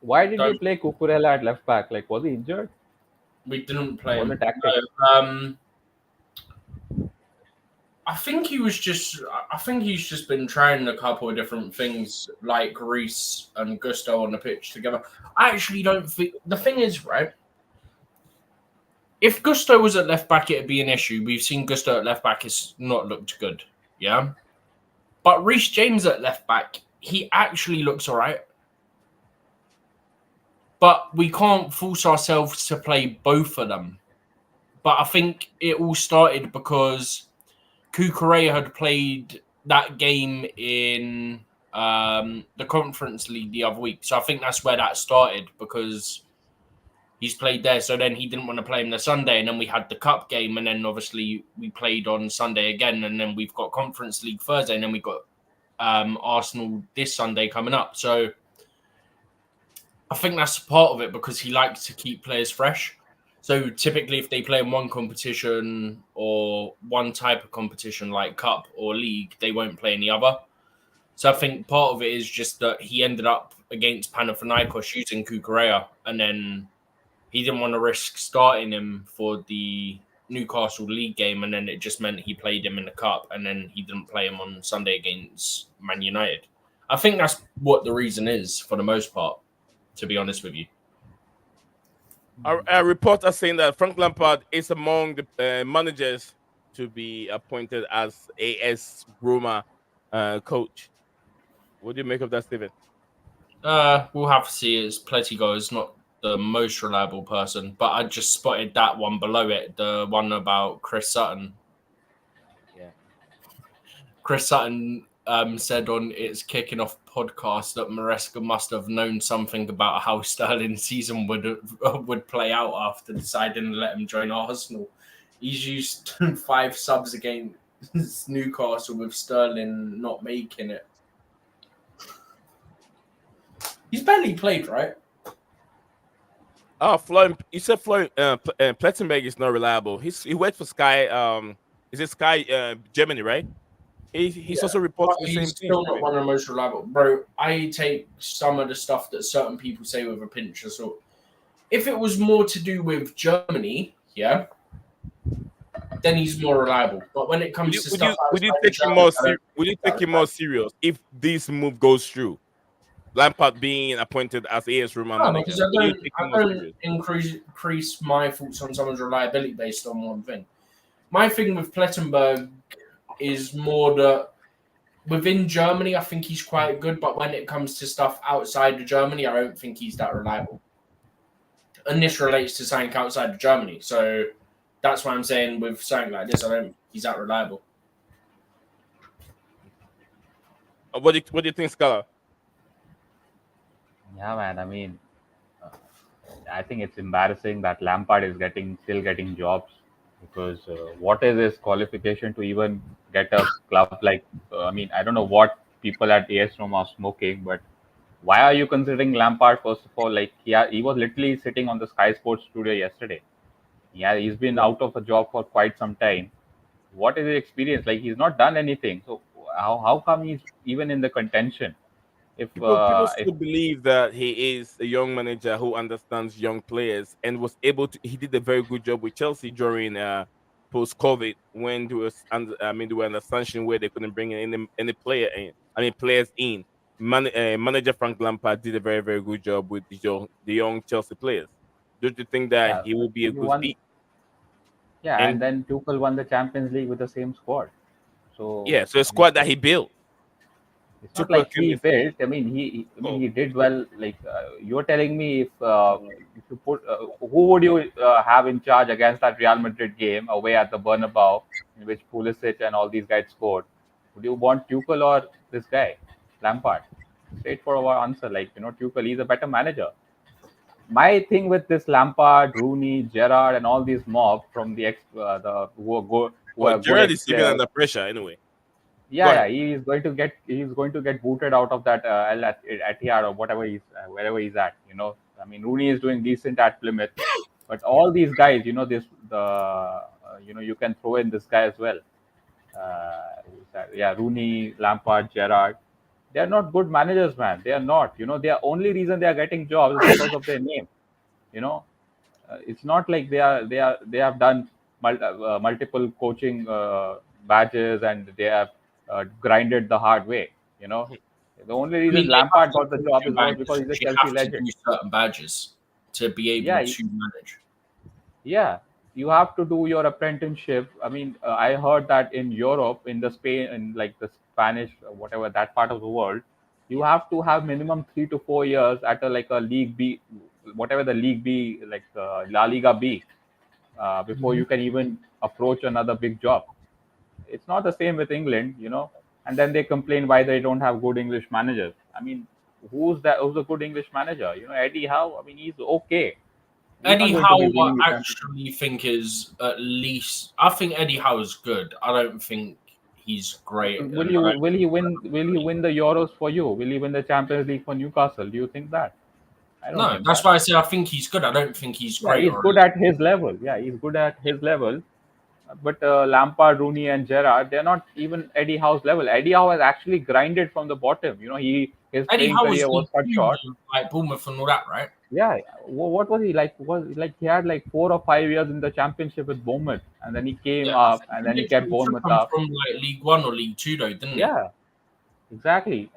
why did you play Cucurella at left back? Like, was he injured? We didn't play him. What the tactics? No, I think he's just been trying a couple of different things, like Reece and Gusto on the pitch together. I actually don't think the thing is, right? If Gusto was at left back, it'd be an issue. We've seen Gusto at left back has not looked good, yeah. But Reece James at left back, he actually looks all right. But we can't force ourselves to play both of them. But I think it all started because Cucurella had played that game in the Conference League the other week. So I think that's where that started, because he's played there. So then he didn't want to play him the Sunday. And then we had the Cup game. And then obviously we played on Sunday again. And then we've got Conference League Thursday. And then we've got Arsenal this Sunday coming up. So I think that's part of it, because he likes to keep players fresh. So typically if they play in one competition or one type of competition like Cup or League, they won't play in the other. So I think part of it is just that he ended up against Panathinaikos using Cucurella, and then he didn't want to risk starting him for the Newcastle League game, and then it just meant he played him in the Cup, and then he didn't play him on Sunday against Man United. I think that's what the reason is for the most part, to be honest with you. A report are saying that Frank Lampard is among the managers to be appointed as AS Roma coach. What do you make of that, Steven? We'll have to see. It's Pletigo is not the most reliable person, but I just spotted that one below it, the one about Chris Sutton. Yeah. Chris Sutton said on its kicking off podcast that Maresca must have known something about how Sterling's season would play out after deciding to let him join Arsenal. He's used 5 subs against Newcastle with Sterling not making it. He's barely played, right? Oh, you said Plettenberg is not reliable. He worked for Sky. Is it Sky Germany, right? He's also reporting the same He's thing. still not one of the most reliable. Bro, I take some of the stuff that certain people say with a pinch of salt. If it was more to do with Germany, yeah, then he's more reliable. But when it comes to stuff, would you take him more serious if this move goes through? Lampard being appointed as AS Roma manager. Because I don't increase my thoughts on someone's reliability based on one thing. My thing with Plettenberg is more that within Germany, I think he's quite good, but when it comes to stuff outside of Germany, I don't think he's that reliable. And this relates to something outside of Germany. So that's why I'm saying with something like this, I don't think he's that reliable. What do you think, Scala? Yeah, man. I mean, I think it's embarrassing that Lampard is still getting jobs, because what is his qualification to even get a club like? I mean, I don't know what people at AS Roma are smoking. But why are you considering Lampard first of all? Like he was literally sitting on the Sky Sports studio yesterday. Yeah, he's been out of a job for quite some time. What is his experience? Like he's not done anything. So how come he's even in the contention? People If still believe that he is a young manager who understands young players and was able to. He did a very good job with Chelsea during post COVID when there was they were in a sanction where they couldn't bring in any player in. Players in. Manager Frank Lampard did a very very good job with the young Chelsea players. Don't you think that yeah, he will be a he good won. fit? Yeah, and And then Tuchel won the Champions League with the same squad. So yeah, so a I mean, squad that he built. it's not Tuchel like came he in. built. I mean, Oh, he did well. Like you're telling me, if you put who would you have in charge against that Real Madrid game away at the Bernabeu, in which Pulisic and all these guys scored? Would you want Tuchel or this guy, Lampard? Straightforward answer. Like Tuchel, he's a better manager. My thing with this Lampard, Rooney, Gerrard, and all these mob from the who oh, are good Gerard ex is even players. under pressure anyway. Go Yeah, ahead. yeah, he's going to get booted out of that Etihad or whatever he's wherever he's at. I mean, Rooney is doing decent at Plymouth, but all these guys, you can throw in this guy as well. Who's that? Yeah, Rooney, Lampard, Gerrard. They are not good managers, man. They are not. The only reason they are getting jobs is because of their name. You know, it's not like they have done multiple coaching badges and they have grinded the hard way. You know, the only I mean, reason they have Lampard to got the do job two is was because badges. he's a You Chelsea have to do legend. certain badges to be able Yeah, to manage. yeah, you have to do your apprenticeship. I mean, I heard that in Europe, in the Spain, in like the Spanish, whatever that part of the world, you have to have minimum 3 to 4 years at a League B, whatever the League B, like La Liga B, before Mhm. you can even approach another big job. It's not the same with England, and then they complain why they don't have good English managers. I mean, who's that? Who's a good English manager? Eddie Howe. I mean, he's okay. He's not Eddie going to be Howe, winning the I championship. actually think is at least. I think Eddie Howe is good. I don't think he's great, Will and you I don't will think he he's win? Will he win the Euros for you? Will he win the Champions League for Newcastle? Do you think that? I don't no, think that's that. why I said I think he's good. I don't think he's Yeah, great he's or good elite. at his level. Yeah, he's good at his level. But Lampard, Rooney, and Gerrard, they're not even Eddie Howe's level. Eddie Howe has actually grinded from the bottom. His Eddie playing Howe was career was League cut Two short. with like Bournemouth and all that, right? Yeah, what was he like? Was like he had like 4 or 5 years in the championship with Bournemouth, and then he Yeah, came I up, think and he then he kept literally took Bournemouth him up. from like League One or League Two, though, didn't he? Yeah, exactly.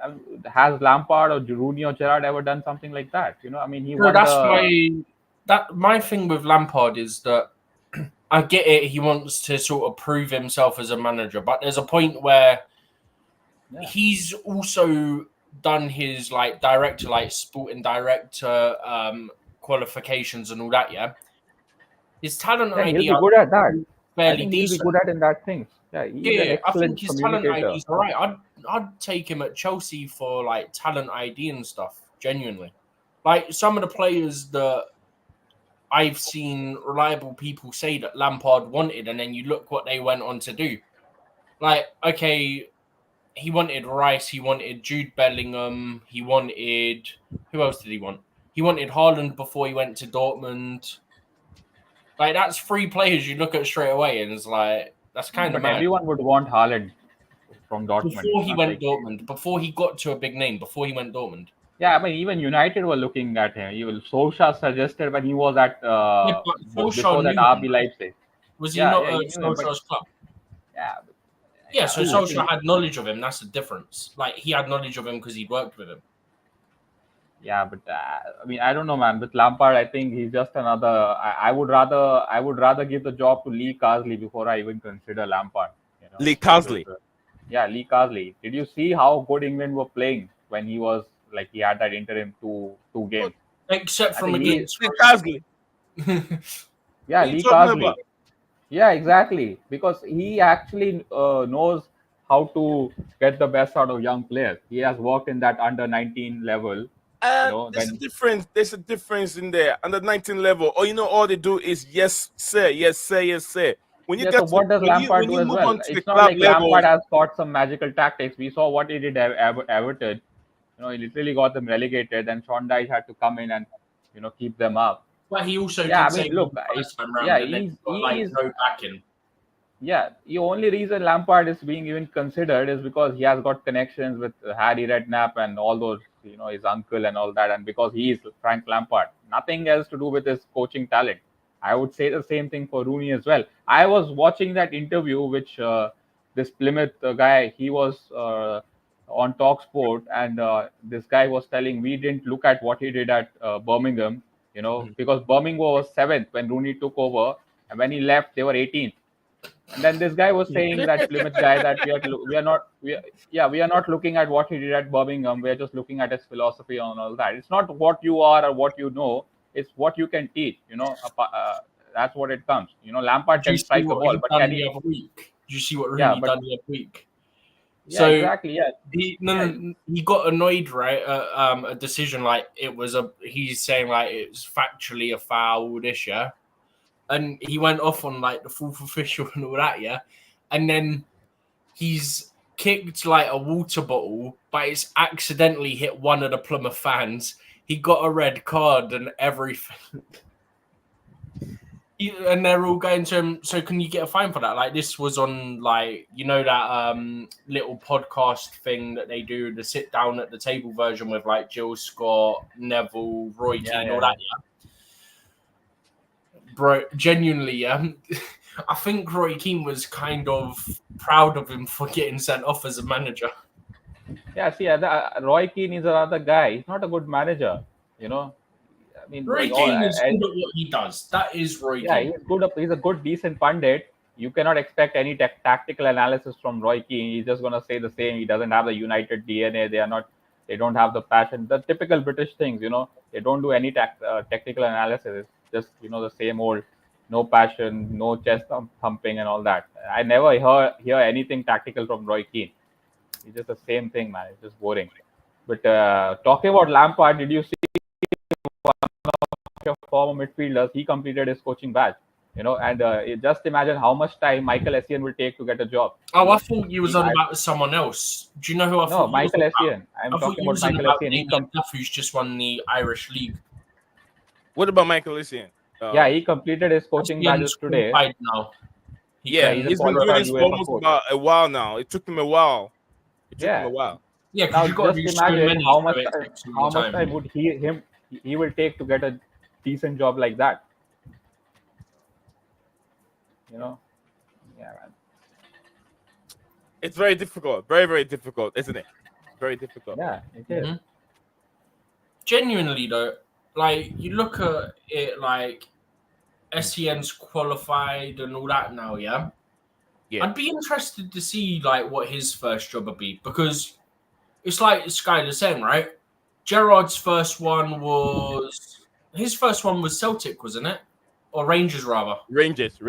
Has Lampard or Rooney or Gerrard ever done something like that? I mean, he No, won that's the. my thing with Lampard is that I get it. He wants to sort of prove himself as a manager, but there's a point where Yeah, he's also done his like director, like sporting director qualifications and all that. Yeah, his talent yeah, he'll ID be are good at that. I fairly think he'll be decent. good at in that things. Yeah, Yeah, he's an yeah, I think excellent his talent ID communicator. is all right. I'd take him at Chelsea for like talent ID and stuff. Genuinely, like some of the players that I've seen reliable people say that Lampard wanted, and then you look what they went on to do. Like, okay, he wanted Rice, he wanted Jude Bellingham, he wanted who else did he want? He wanted Haaland before he went to Dortmund. Like, that's three players you look at straight away, and it's like that's kind of But mad. everyone would want Haaland from Dortmund. Before he Not went like Dortmund, before he got to a big name, before he went Dortmund. yeah, I mean even United were looking at him. Even Solskjaer suggested when he was at Yeah, but before Solskjaer that knew him, RB right? Leipzig. Was he Yeah, not yeah, he at knew him, but Solskjaer's club? yeah, Yeah, yeah. so I Solskjaer think had knowledge of him. That's the difference. Like, he had knowledge of him because he'd worked with him. yeah, but I mean I don't know, man. With Lampard, I think he's just another. I would rather give the job to Lee Carsley before I even consider Lampard. Lee Because Carsley. yeah, Lee Carsley. Did you see how good England were playing when he was like he had that interim two games? Except I from think he, against. Lee Carsley. yeah, What are you Lee talking Carsley. about? Yeah, exactly. Because he actually knows how to get the best out of young players. He has worked in that under 19 level. There's a When difference. There's a difference in there. Under 19 level, all they do is yes, sir, yes, sir, yes, sir. when you Yeah, get so to what does Lampard when do you as move well? on to the It's not club like level, Lampard has got some magical tactics. We saw what he did at Everton. He literally got them relegated, and Sean Dyche had to come in and keep them up. But he also Yeah, I did mean, save them look, the first time yeah, round, and then he got like no backing. yeah. The only reason Lampard is being even considered is because he has got connections with Harry Redknapp and all those, his uncle and all that, and because he is Frank Lampard. Nothing else to do with his coaching talent. I would say the same thing for Rooney as well. I was watching that interview which this Plymouth guy, he was on Talk Sport, and this guy was telling we didn't look at what he did at Birmingham, because Birmingham was seventh when Rooney took over, and when he left, they were 18th. And then this guy was saying, that Plymouth guy, that we are not looking at what he did at Birmingham. We are just looking at his philosophy and all that. It's not what you are or what you know. It's what you can teach. That's what it comes. Lampard Did you can see strike the what ball, he but done can the he? other week? Did you see what Yeah, Rooney done the other week? Yeah, exactly. Yeah, He got annoyed, right? A decision like it was he's saying like it was factually a foul this year, and he went off on like the fourth official and all that, yeah, and then he's kicked like a water bottle, but it's accidentally hit one of the Plymouth fans. He got a red card and everything. And they're all going to him, so can you get a fine for that? Like, this was on, like, that little podcast thing that they do, the sit down at the table version with, like, Jill Scott, Neville, Roy Keane, all that, yeah. Bro, genuinely, yeah. I think Roy Keane was kind of proud of him for getting sent off as a manager. Yeah, see, Roy Keane is another guy. He's not a good manager. I mean, Roy Keane is good at what he does. That is Roy Keane. Yeah, he's good. He's a good, decent pundit. You cannot expect any tactical analysis from Roy Keane. He's just gonna say the same. He doesn't have the United DNA. They don't have the passion. The typical British things. They don't do any technical analysis. It's just the same old, no passion, no chest thumping, and all that. I never hear anything tactical from Roy Keane. It's just the same thing, man. It's just boring. But talking about Lampard, did you see one of your former midfielders? He completed his coaching badge, and just imagine how much time Michael Essien will take to get a job. Oh, I thought you was on about someone else. Do you know who I thought? No, Michael Essien. I'm talking about Michael Essien. Who's just won the Irish League. What about Michael Essien? Yeah, he completed his coaching badges today. Now. He's been doing this for almost about a while now. It took him a while. Yeah, now just imagine how much time would he will take to get a decent job like that. Yeah, man. It's very difficult, very, very difficult, isn't it? Very difficult. Yeah, it is. Mm-hmm. Genuinely though, like you look at it, like SEN's qualified and all that now, yeah. I'd be interested to see like what his first job would be, because it's like Skylar saying, right? Gerrard's first one was Celtic, wasn't it? Or Rangers rather. Rangers.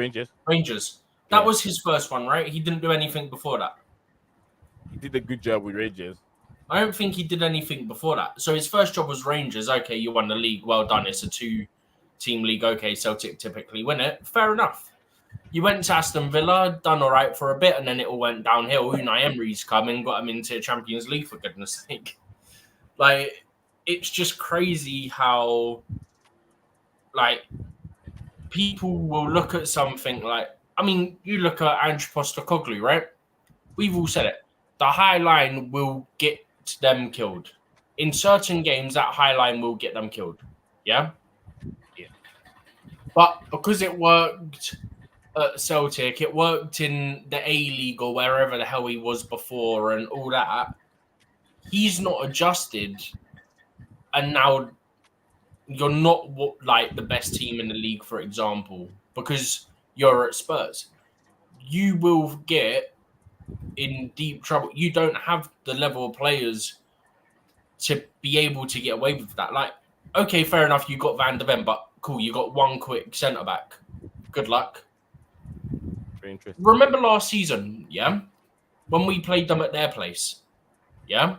That was his first one, right? He didn't do anything before that. He did a good job with Rangers. I don't think he did anything before that. So his first job was Rangers. Okay, you won the league. Well done. It's a 2-team league. Okay, Celtic typically win it. Fair enough. You went to Aston Villa, done all right for a bit, and then it all went downhill. Unai Emery's come and got him into Champions League, for goodness sake. Like, it's just crazy how, like, people will look at something like, I mean, you look at Ange Postecoglou, right? We've all said it. The high line will get them killed. In certain games, that high line will get them killed. Yeah? Yeah. But because it worked at Celtic, it worked in the A-League or wherever the hell he was before and all that, he's not adjusted, and now you're not like the best team in the league, for example, because you're at Spurs. You will get in deep trouble. You don't have the level of players to be able to get away with that. Like, okay, fair enough, you got Van de Ven, but cool, you got one quick centre-back. Good luck. Very interesting. Remember last season, yeah? When we played them at their place, yeah?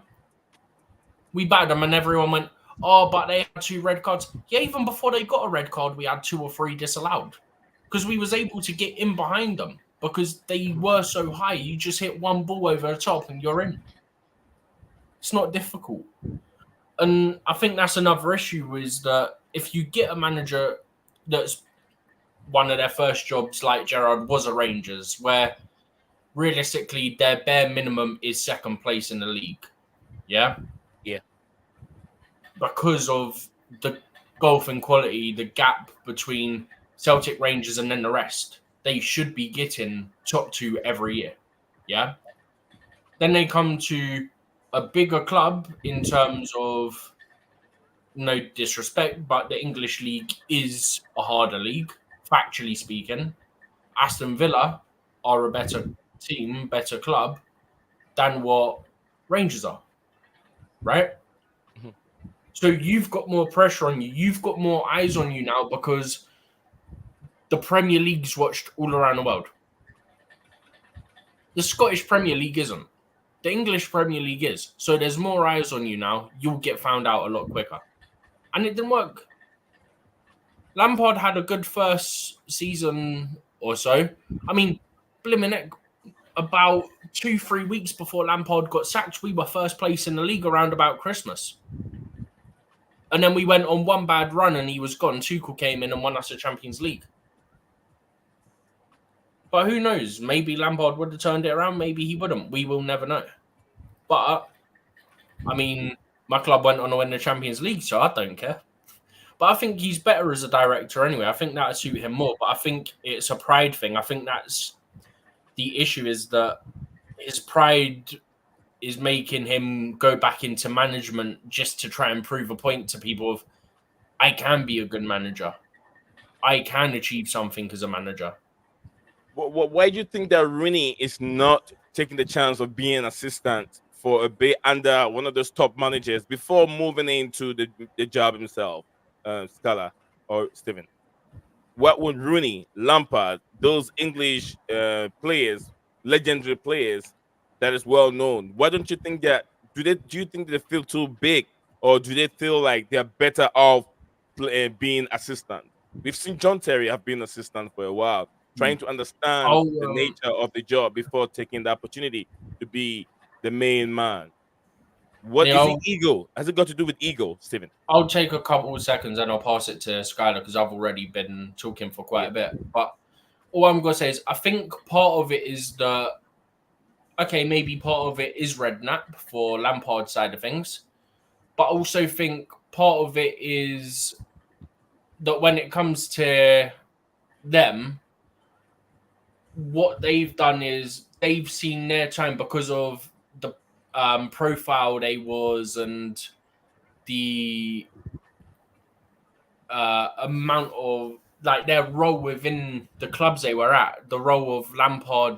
We battered them and everyone went, oh, but they had 2 red cards. Yeah, even before they got a red card, we had 2 or 3 disallowed. because we was able to get in behind them because they were so high. You just hit one ball over the top and you're in. It's not difficult. And I think that's another issue is that if you get a manager that's one of their first jobs, like Gerrard was at Rangers, where realistically their bare minimum is second place in the league. Yeah? Yeah. Because of the gulf in quality, the gap between Celtic, Rangers, and then the rest. They should be getting top 2 every year. Yeah? Then they come to a bigger club in terms of, no disrespect, but the English league is a harder league, factually speaking. Aston Villa are a better team, better club than what Rangers are, right? Mhm. So you've got more pressure on you. You've got more eyes on you now because the Premier League's watched all around the world. The Scottish Premier League isn't. The English Premier League is. So there's more eyes on you now. You'll get found out a lot quicker. And it didn't work. Lampard had a good first season or so. I mean, blimmin' heck, about 2-3 weeks before Lampard got sacked, we were first place in the league around about Christmas. And then we went on one bad run and he was gone. Tuchel came in and won us the Champions League. But who knows? Maybe Lampard would have turned it around. Maybe he wouldn't. We will never know. But, I mean, my club went on to win the Champions League, so I don't care. But I think he's better as a director anyway. I think that would suit him more. But I think it's a pride thing. I think that's the issue is that his pride is making him go back into management just to try and prove a point to people of, I can be a good manager. I can achieve something as a manager. Why do you think that Rooney is not taking the chance of being an assistant for a bit under one of those top managers before moving into the job himself, Scala or Steven? What would Rooney, Lampard, those English players, legendary players that is well known? Why don't you think that? Do you think they feel too big, or do they feel like they're better off being assistant? We've seen John Terry have been assistant for a while, trying to understand the nature of the job before taking the opportunity to be the main man. What is the ego? Has it got to do with ego, Stephen? I'll take a couple of seconds and I'll pass it to Skylar because I've already been talking for quite a bit. But all I'm going to say is I think part of it is that, okay, maybe part of it is Redknapp for Lampard's side of things. But I also think part of it is that when it comes to them, what they've done is they've seen their time because of the profile they was and the amount of like their role within the clubs they were at, the role of Lampard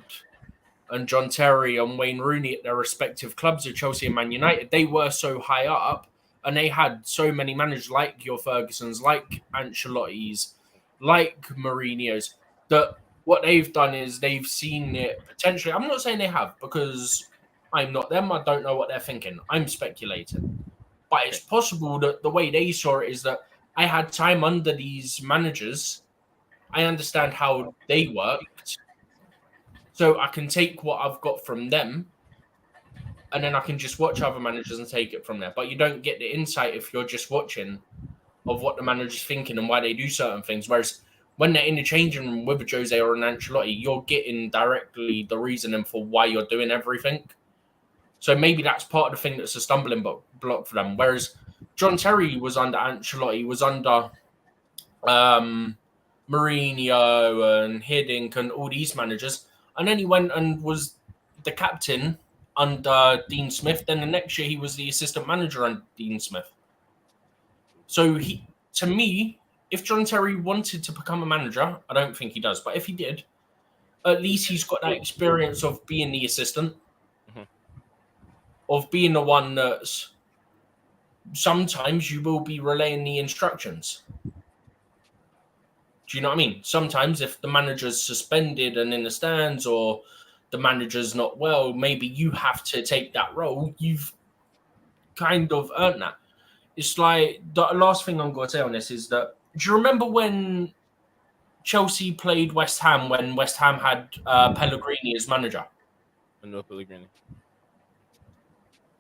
and John Terry and Wayne Rooney at their respective clubs of Chelsea and Man United, they were so high up and they had so many managers like your Fergusons, like Ancelotti's, like Mourinho's, that what they've done is they've seen it potentially. I'm not saying they have because I'm not them. I don't know what they're thinking. I'm speculating. But it's possible that the way they saw it is that I had time under these managers. I understand how they worked. So I can take what I've got from them and then I can just watch other managers and take it from there. But you don't get the insight if you're just watching of what the manager's thinking and why they do certain things. Whereas when they're in the changing room with a Jose or an Ancelotti, you're getting directly the reasoning for why you're doing everything. So maybe that's part of the thing that's a stumbling block for them. Whereas John Terry was under Ancelotti, was under Mourinho and Hiddink and all these managers. And then he went and was the captain under Dean Smith. Then the next year he was the assistant manager under Dean Smith. So to me, if John Terry wanted to become a manager, I don't think he does. But if he did, at least he's got that experience of being the assistant, of being the one that's sometimes you will be relaying the instructions. Do you know what I mean? Sometimes if the manager's suspended and in the stands or the manager's not well, maybe you have to take that role. You've kind of earned that. It's like the last thing I'm going to say on this is that, do you remember when Chelsea played West Ham when West Ham had Pellegrini as manager. No Pellegrini.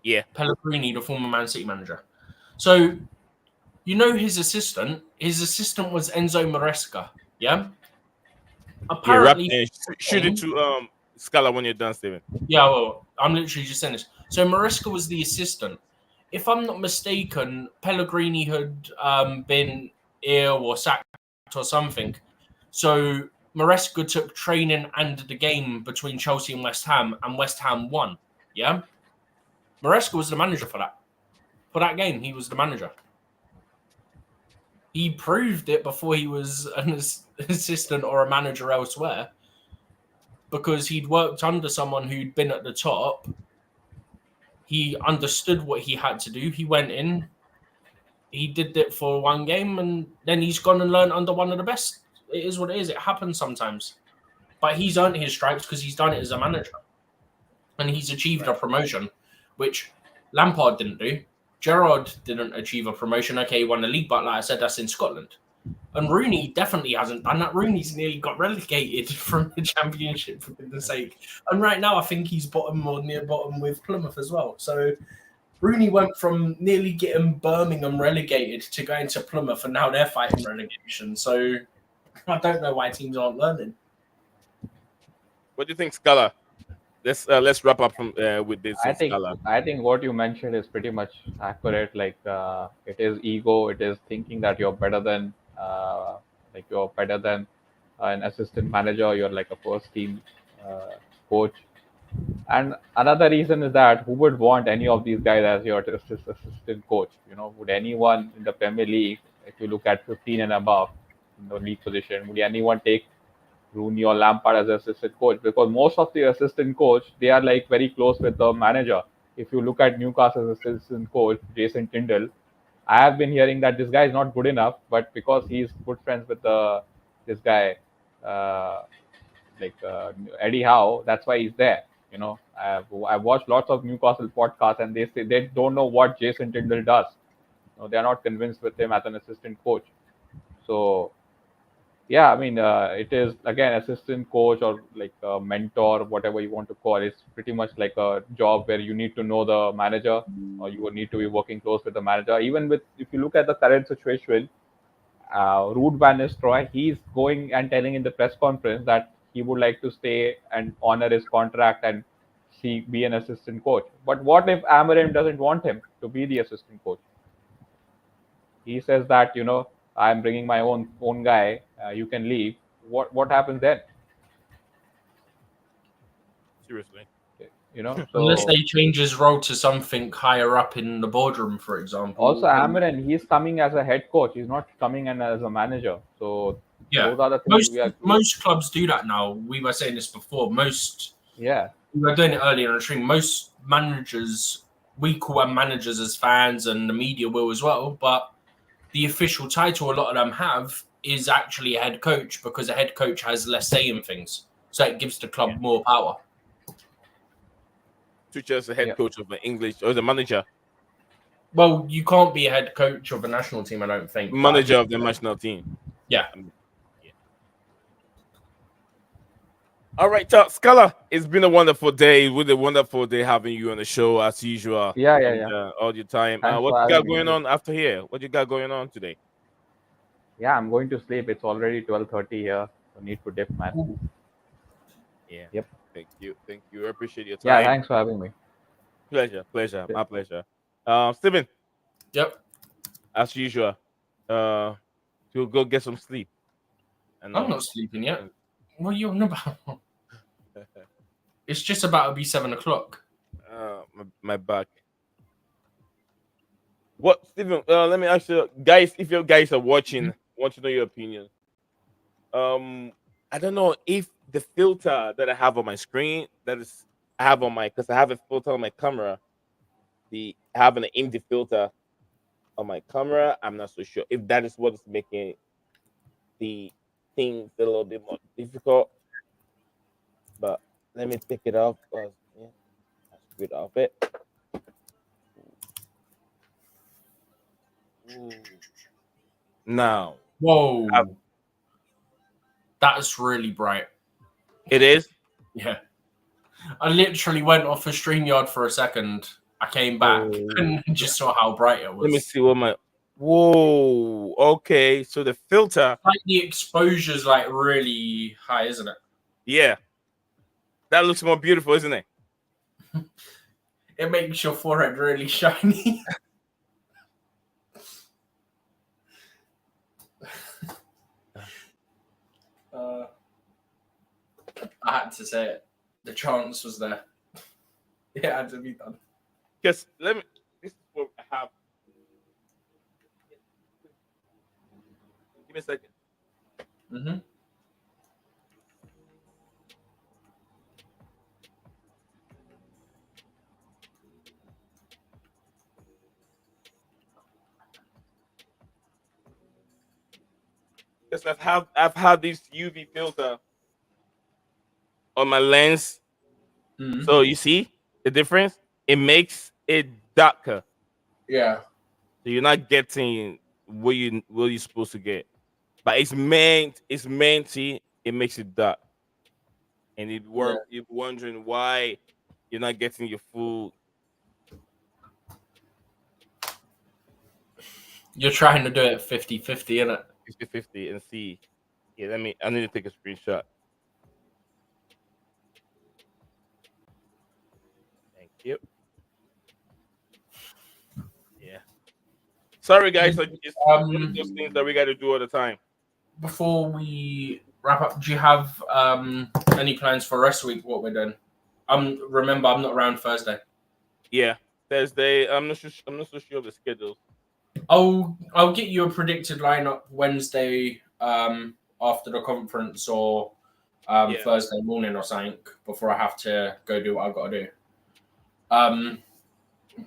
Yeah. Pellegrini, the former Man City manager. So, you know his assistant? His assistant was Enzo Maresca. Yeah? Yeah, wrap Apparently, and shoot it to Scala when you're done, Steven. yeah, well, I'm literally just saying this. So Maresca was the assistant. If I'm not mistaken, Pellegrini had been ill or sacked or something. So Maresca took training and the game between Chelsea and West Ham won. Yeah? Maresca was the manager for that. For that game, he was the manager. He proved it before he was an assistant or a manager elsewhere because he'd worked under someone who'd been at the top. He understood what he had to do. He went in, he did it for one game, and then he's gone and learned under one of the best. It is what it is. It happens sometimes. But he's earned his stripes because he's done it as a manager. And he's achieved a promotion, which Lampard didn't do. Gerrard didn't achieve a promotion. Okay, he won the league, but like I said, that's in Scotland. And Rooney definitely hasn't done that. Rooney's nearly got relegated from the Championship, for goodness sake. And right now, I think he's bottom or near bottom with Plymouth as well. So Rooney went from nearly getting Birmingham relegated to going to Plymouth, and now they're fighting relegation. So I don't know why teams aren't learning. What do you think, Scala? Let's wrap up from with this. I think Scala. what you mentioned is pretty much accurate. Like it is ego. It is thinking that you're better than an assistant manager. You're like a first team coach. And another reason is that who would want any of these guys as your assistant coach? You know, would anyone in the Premier League, if you look at 15 and above in the league position, would anyone take Rooney or Lampard as assistant coach? Because most of the assistant coach, they are like very close with the manager. If you look at Newcastle's assistant coach, Jason Tyndall, I have been hearing that this guy is not good enough, but because he's good friends with this guy, Eddie Howe, that's why he's there. You know, I've watched lots of Newcastle podcasts, and they say they don't know what Jason Tyndall does. You know, they're not convinced with him as an assistant coach. So, yeah, I mean, it is again assistant coach or like a mentor, whatever you want to call it. It's pretty much like a job where you need to know the manager, or you will need to be working close with the manager. Even with, if you look at the current situation, Ruud van Nistelrooy, he's going and telling in the press conference that he would like to stay and honor his contract and be an assistant coach. But what if Amorim doesn't want him to be the assistant coach? He says that, you know, I'm bringing my own guy. You can leave. What happens then? Seriously. You know, so unless they change his role to something higher up in the boardroom, for example. Also, Amorim, he's coming as a head coach. He's not coming in as a manager. So yeah, those are the things most clubs do that now. We were saying this before. We were doing it earlier in the stream. Most managers, we call them managers as fans, and the media will as well. But the official title a lot of them have is actually a head coach, because a head coach has less say in things. So it gives the club more power. Tuchel is the head coach of the English, or the manager. Well, you can't be a head coach of a national team, I don't think. Manager of the national team. Yeah. All right, Scala, it's been a wonderful day. Really wonderful day having you on the show as usual. Yeah. All your time. Thanks What for you got having me. going on after here? What you got going on today? Yeah, I'm going to sleep. It's already 12:30 here. So need to dip, man. Ooh. Yeah. Yep. Thank you. I appreciate your time. Yeah, thanks for having me. Pleasure. My pleasure. Steven. Yep. As usual, you'll go get some sleep. I'm not sleeping yet. What are you on about? It's just about to be 7 o'clock. My back. What, Steven? Let me ask you, guys. If you guys are watching, want to know your opinion. I don't know if the filter that I have on my screen, because I have a filter on my camera. I have an empty filter on my camera. I'm not so sure if that is what is making the things a little bit more difficult. But let me take it off. I'll get off it. Ooh. Now. Whoa. That's really bright. It is. Yeah. I literally went off a StreamYard for a second. I came back and just saw how bright it was. Let me see what my. Whoa. Okay. So the filter. Like the exposure's like really high, isn't it? Yeah. That looks more beautiful, isn't it? It makes your forehead really shiny. I had to say it. The chance was there. It had to be done. Because let me. This is what I have. Give me a second. Mm-hmm. Because I've had this UV filter on my lens. Mm-hmm. So you see the difference? It makes it darker. Yeah. So you're not getting what you're supposed to get. But it's meant to, it makes it dark. And you're wondering why you're not getting your full. You're trying to do it 50-50, innit? 50-50 and see. Yeah, I need to take a screenshot. Thank you. Yeah. Sorry guys, it's one of those things that we gotta do all the time. Before we wrap up, do you have any plans for rest week, what we're doing? Remember, I'm not around Thursday. Yeah. Thursday. I'm not so sure of the schedule. I'll get you a predicted lineup Wednesday after the conference or Thursday morning or something before I have to go do what I've got to do.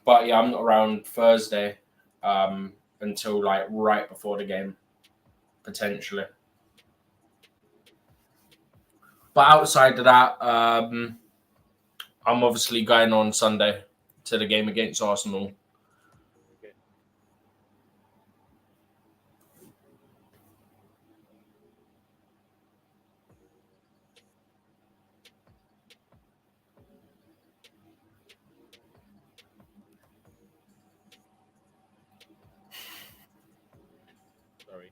But yeah, I'm not around Thursday until like right before the game, potentially. But outside of that, I'm obviously going on Sunday to the game against Arsenal. Okay. Sorry.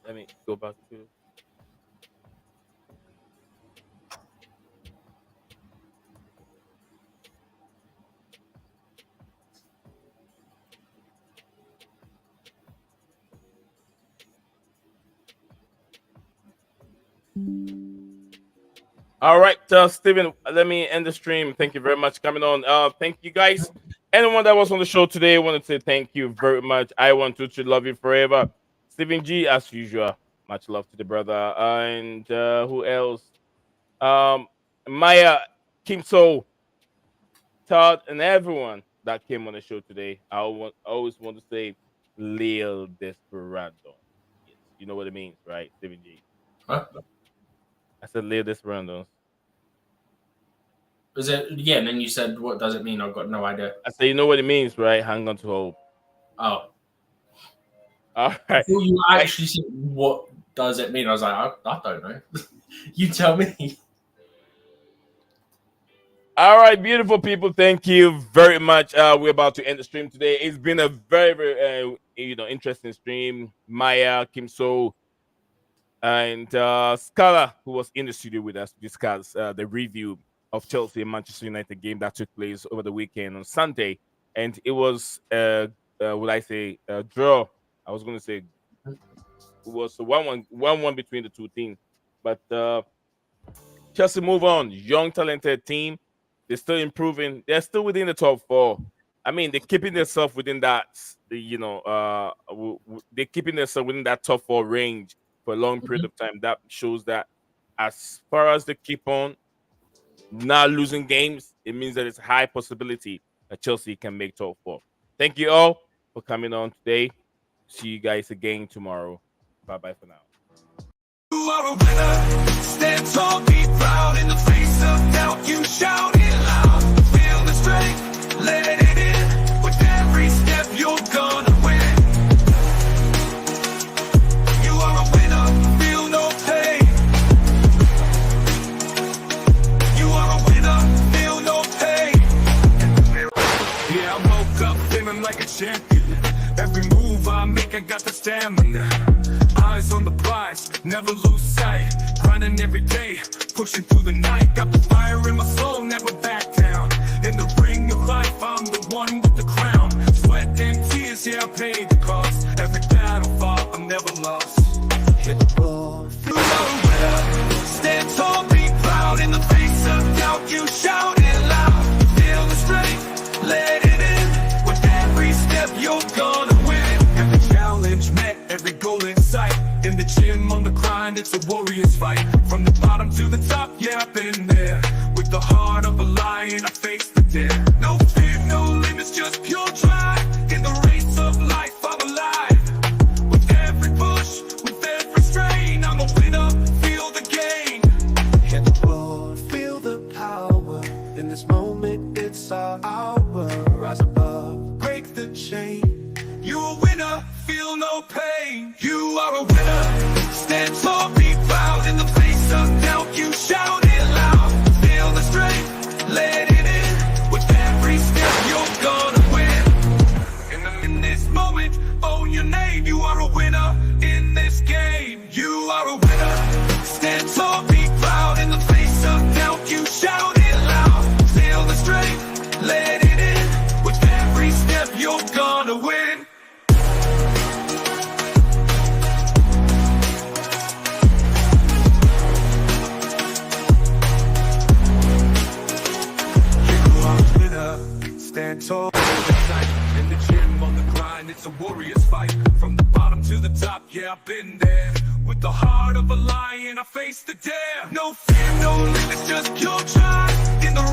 Let me go back to. All right, Steven, let me end the stream. Thank you very much for coming on. Thank you guys. Anyone that was on the show today, I want to say thank you very much. I want to love you forever. Steven G, as usual. Much love to the brother. And who else? Maya, Kim So, Todd, and everyone that came on the show today. I always want to say Lil Desperado. Yes, you know what it means, right? Steven G. Huh? I said Lil Desperado. Is it? Yeah, and then you said, what does it mean? I've got no idea. I said, you know what it means, right? Hang on to hope. Oh. All right. Before you actually said, what does it mean? I was like, I don't know. You tell me. All right, beautiful people. Thank you very much. We're about to end the stream today. It's been a very, very interesting stream. Maya, Kim So, and Scala, who was in the studio with us to discuss the review of Chelsea and Manchester United game that took place over the weekend on Sunday. And it was, would I say, a draw. I was going to say it was a 1-1 between the two teams. But Chelsea move on. Young, talented team. They're still improving. They're still within the top four. I mean, they're keeping themselves within that, they're keeping themselves within that top four range for a long period of time. That shows that as far as they keep on not losing games, it means that it's a high possibility that Chelsea can make top four. Thank you all for coming on today. See you guys again tomorrow. Bye-bye for now. You are a winner. Stand tall, be proud. In the face of doubt, you shout it loud. Feel the strength, let it in. With every step, you're gonna win. You are a winner, feel no pain. You are a winner, feel no pain. Yeah, I woke up feeling like a champion. Every move I make, I got the stamina. Eyes on the prize, never lose sight. Grinding every day, pushing through the night. Got the fire in my soul, never back down. In the ring of life, I'm the one with the crown. Sweat and tears, yeah, I paid the cost. Every battle fought, I'm never lost. Hit the ball, feel a winner. Stand tall, be proud. In the face of doubt, you shout it loud. Feel the strength, let it in. With every step, you're gonna win. Every challenge met, every goal in sight. In the gym, on the grind, it's a warrior's fight. From the bottom to the top, yeah, I've been there. With the heart of a lion, I face the dare. No fear, no limits, just pure drive. In the race of life, I'm alive. With every push, with every strain, I'm a winner, feel the gain. Hit the floor, feel the power. In this moment, it's our hour. Rise above, break the chain. You're a winner, feel no pain. You are a winner. Stand tall, be proud. In the face of doubt, you shout it loud. Feel the strength, let it in. With every step, you're gonna win. In this moment, own your name. You are a winner in this game. You are a winner. Stand tall, be proud. In the face of doubt, you shout it loud. Feel the strength, let it in. With every step, you're gonna win. Stand tall, in the gym, on the grind, it's a warrior's fight. From the bottom to the top, yeah, I've been there. With the heart of a lion, I face the dare. No fear, no limits, just pure drive. In the